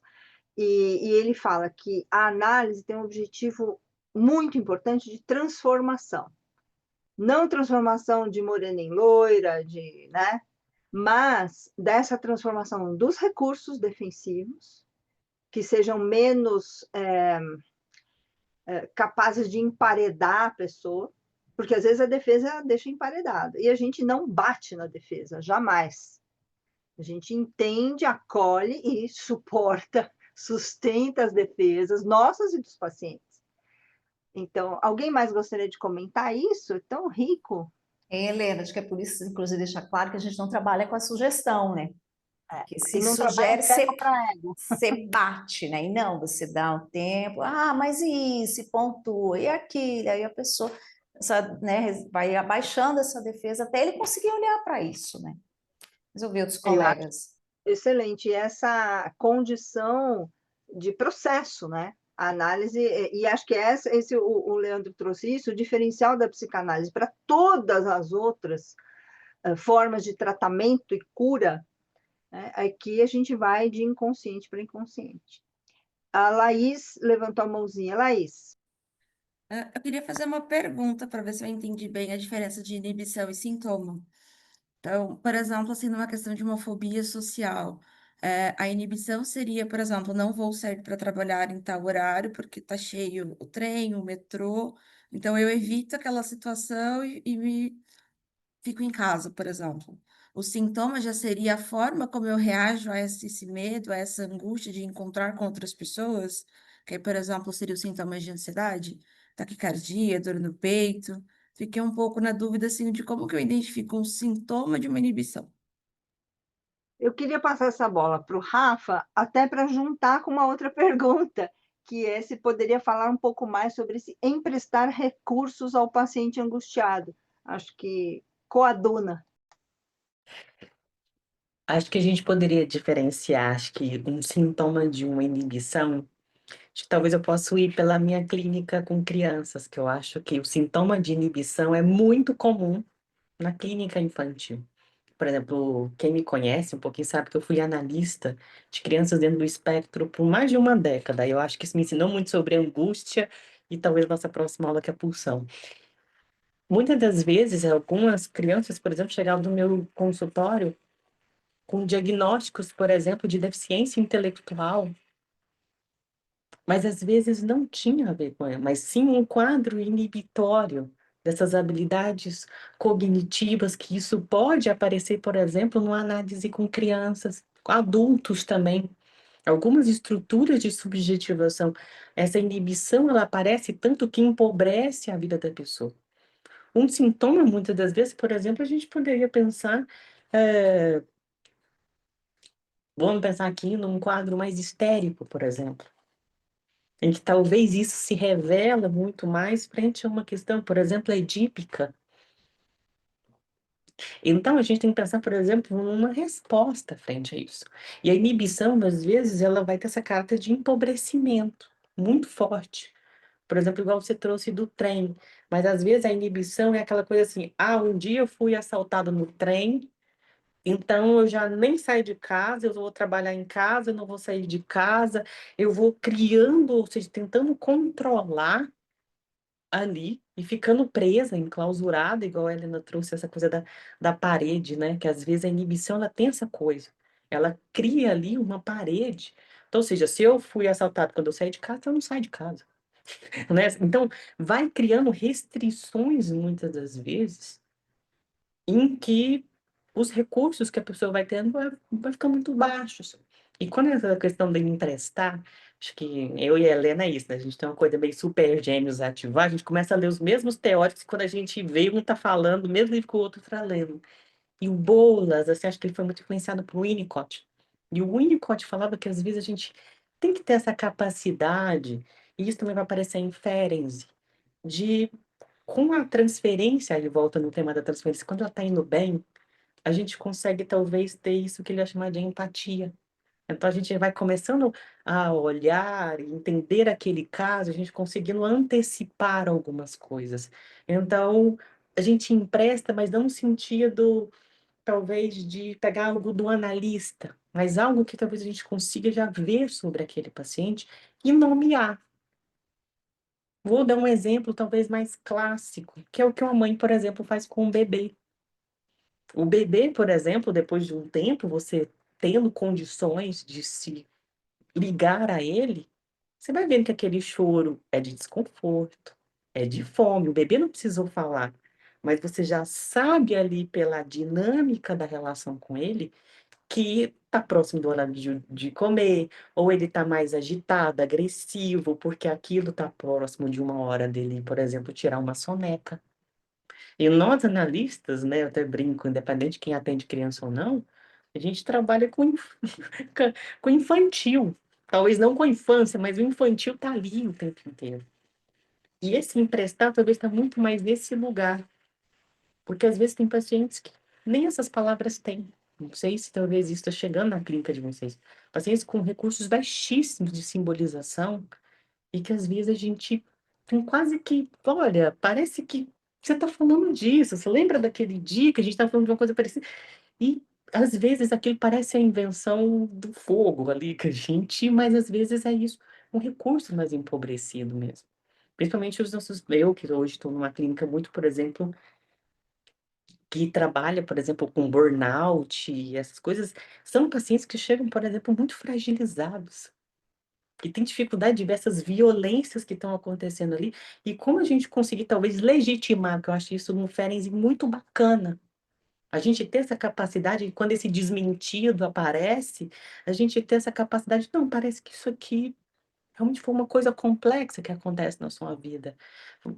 E ele fala que a análise tem um objetivo muito importante de transformação. Não transformação de morena em loira, né? Mas dessa transformação dos recursos defensivos, que sejam menos capazes de emparedar a pessoa, porque às vezes a defesa deixa emparedada, e a gente não bate na defesa, jamais. A gente entende, acolhe e suporta, sustenta as defesas nossas e dos pacientes. Então, alguém mais gostaria de comentar isso? É tão rico. Helena, acho que é por isso, inclusive, deixar claro que a gente não trabalha com a sugestão, né? Porque se não sugere, ego. você bate, né? E não, você dá um tempo, mas isso, e pontua, e aquilo, aí a pessoa né, vai abaixando essa defesa até ele conseguir olhar para isso, né? Mas eu vi outros colegas. Excelente. E essa condição de processo, né? A análise, e acho que o Leandro trouxe isso, o diferencial da psicanálise para todas as outras formas de tratamento e cura, né? Aqui a gente vai de inconsciente para inconsciente. A Laís levantou a mãozinha. Laís. Eu queria fazer uma pergunta para ver se eu entendi bem a diferença de inibição e sintoma. Então, por exemplo, assim, numa questão de uma fobia social, a inibição seria, por exemplo, não vou sair para trabalhar em tal horário porque está cheio o trem, o metrô, então eu evito aquela situação e fico em casa, por exemplo. O sintoma já seria a forma como eu reajo a esse medo, a essa angústia de encontrar com outras pessoas, que, por exemplo, seria o sintoma de ansiedade, taquicardia, dor no peito. Fiquei um pouco na dúvida, assim, de como que eu identifico um sintoma de uma inibição. Eu queria passar essa bola para o Rafa, até para juntar com uma outra pergunta, que é se poderia falar um pouco mais sobre esse emprestar recursos ao paciente angustiado. Acho que coaduna. Acho que a gente poderia diferenciar, acho que um sintoma de uma inibição, acho que talvez eu possa ir pela minha clínica com crianças, que eu acho que o sintoma de inibição é muito comum na clínica infantil. Por exemplo, quem me conhece um pouquinho sabe que eu fui analista de crianças dentro do espectro por mais de uma década. Eu acho que isso me ensinou muito sobre angústia e talvez nossa próxima aula que é a pulsão. Muitas das vezes, algumas crianças, por exemplo, chegavam no meu consultório com diagnósticos, por exemplo, de deficiência intelectual, mas às vezes não tinha a ver com ela, mas sim um quadro inibitório dessas habilidades cognitivas, que isso pode aparecer, por exemplo, numa análise com crianças, com adultos também. Algumas estruturas de subjetivação, essa inibição, ela aparece tanto que empobrece a vida da pessoa. Um sintoma, muitas das vezes, por exemplo, a gente poderia pensar, vamos pensar aqui num quadro mais histérico, por exemplo. em que talvez isso se revela muito mais frente a uma questão, por exemplo, edípica. Então, a gente tem que pensar, por exemplo, numa resposta frente a isso. E a inibição, às vezes, ela vai ter essa carta de empobrecimento muito forte. Por exemplo, igual você trouxe do trem. Mas, às vezes, a inibição é aquela coisa assim, um dia eu fui assaltado no trem, então eu já nem saio de casa, eu vou trabalhar em casa, eu não vou sair de casa, eu vou criando, ou seja, tentando controlar ali e ficando presa, enclausurada, igual a Helena trouxe essa coisa da parede, né? Que às vezes a inibição ela tem essa coisa, ela cria ali uma parede. Então, ou seja, se eu fui assaltado quando eu saí de casa, eu não saio de casa, né? Então, vai criando restrições muitas das vezes em que os recursos que a pessoa vai tendo vai ficar muito baixos. E quando essa questão de emprestar, acho que eu e a Helena é isso, né? A gente tem uma coisa meio super gêmeos ativar, a gente começa a ler os mesmos teóricos, quando a gente vê, um está falando o mesmo livro que o outro está lendo. E o Bolas, assim, acho que ele foi muito influenciado por Winnicott. E o Winnicott falava que às vezes a gente tem que ter essa capacidade, e isso também vai aparecer em Ferenczi, de, com a transferência, ele volta no tema da transferência, quando ela está indo bem, a gente consegue talvez ter isso que ele ia chamar de empatia. Então a gente vai começando a olhar e entender aquele caso, a gente conseguindo antecipar algumas coisas. Então a gente empresta, mas não no sentido talvez de pegar algo do analista, mas algo que talvez a gente consiga já ver sobre aquele paciente e nomear. Vou dar um exemplo talvez mais clássico, que é o que uma mãe, por exemplo, faz com um bebê. O bebê, por exemplo, depois de um tempo, você tendo condições de se ligar a ele, você vai vendo que aquele choro é de desconforto, é de fome. O bebê não precisou falar, mas você já sabe ali pela dinâmica da relação com ele que está próximo do horário de comer, ou ele está mais agitado, agressivo, porque aquilo está próximo de uma hora dele, por exemplo, tirar uma soneca. E nós, analistas, né, eu até brinco, independente de quem atende criança ou não, a gente trabalha com infantil. Talvez não com a infância, mas o infantil está ali o tempo inteiro. E esse emprestar talvez está muito mais nesse lugar. Porque às vezes tem pacientes que nem essas palavras têm. Não sei se talvez isso está chegando na clínica de vocês. Pacientes com recursos baixíssimos de simbolização e que às vezes a gente tem quase que, olha, parece que você está falando disso, você lembra daquele dia que a gente estava falando de uma coisa parecida? E às vezes aquilo parece a invenção do fogo ali que a gente, mas às vezes é isso, um recurso mais empobrecido mesmo. Principalmente os nossos, eu que hoje estou numa clínica muito, por exemplo, que trabalha, por exemplo, com burnout e essas coisas, são pacientes que chegam, por exemplo, muito fragilizados que tem dificuldade de ver essas violências que estão acontecendo ali, e como a gente conseguir talvez legitimar, que eu acho isso no Ferenczi muito bacana, a gente ter essa capacidade, quando esse desmentido aparece, a gente ter essa capacidade, não, parece que isso aqui realmente foi uma coisa complexa que acontece na sua vida.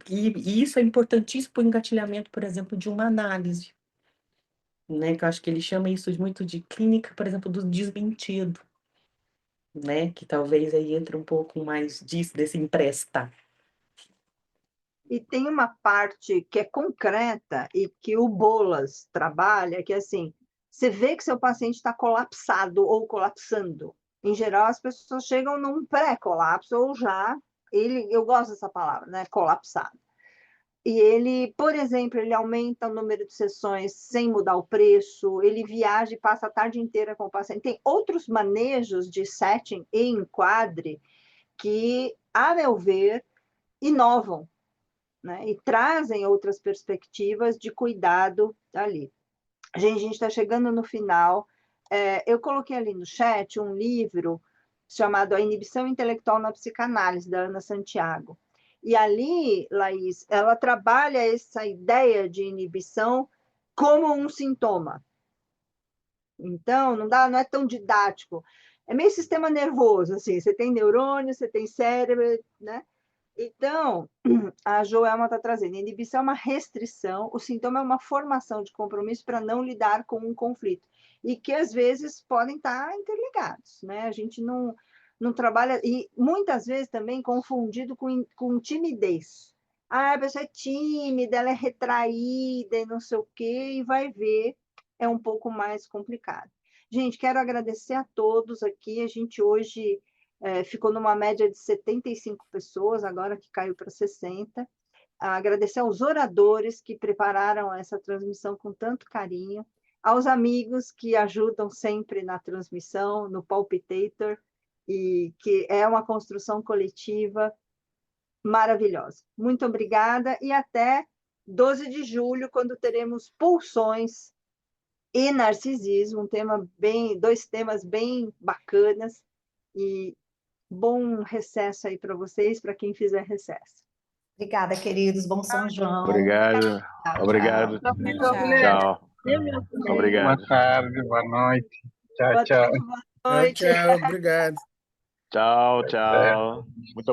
E isso é importantíssimo para o engatilhamento, por exemplo, de uma análise, né, que eu acho que ele chama isso muito de clínica, por exemplo, do desmentido, né, que talvez aí entre um pouco mais disso, desse emprestar. E tem uma parte que é concreta e que o Bolas trabalha, que é assim, você vê que seu paciente está colapsado ou colapsando. Em geral, as pessoas chegam num pré-colapso ou já, eu gosto dessa palavra, né, colapsado. E ele, por exemplo, ele aumenta o número de sessões sem mudar o preço, ele viaja e passa a tarde inteira com o paciente. Tem outros manejos de setting e enquadre que, a meu ver, inovam, né? E trazem outras perspectivas de cuidado ali. A gente está chegando no final. Eu coloquei ali no chat um livro chamado A Inibição Intelectual na Psicanálise, da Ana Santiago. E ali, Laís, ela trabalha essa ideia de inibição como um sintoma. Então, não é tão didático. É meio sistema nervoso, assim, você tem neurônio, você tem cérebro, né? Então, a Joelma está trazendo, inibição é uma restrição, o sintoma é uma formação de compromisso para não lidar com um conflito, e que às vezes podem estar interligados, né? A gente não não trabalha, e muitas vezes também confundido com timidez. Ah, a pessoa é tímida, ela é retraída e não sei o quê, e vai ver, é um pouco mais complicado. Gente, quero agradecer a todos aqui. A gente hoje ficou numa média de 75 pessoas, agora que caiu para 60. Agradecer aos oradores que prepararam essa transmissão com tanto carinho, aos amigos que ajudam sempre na transmissão, no Palpitator, e que é uma construção coletiva maravilhosa. Muito obrigada e até 12 de julho, quando teremos pulsões e narcisismo, dois temas bem bacanas, e bom recesso aí para vocês, para quem fizer recesso. Obrigada, queridos. Bom São João. Obrigado. Tchau, Obrigado. tchau. Tchau. Obrigado. Boa tarde, boa noite. Tchau, Boa tchau. tarde, boa noite. Tchau, obrigado. Tchau, tchau. Muito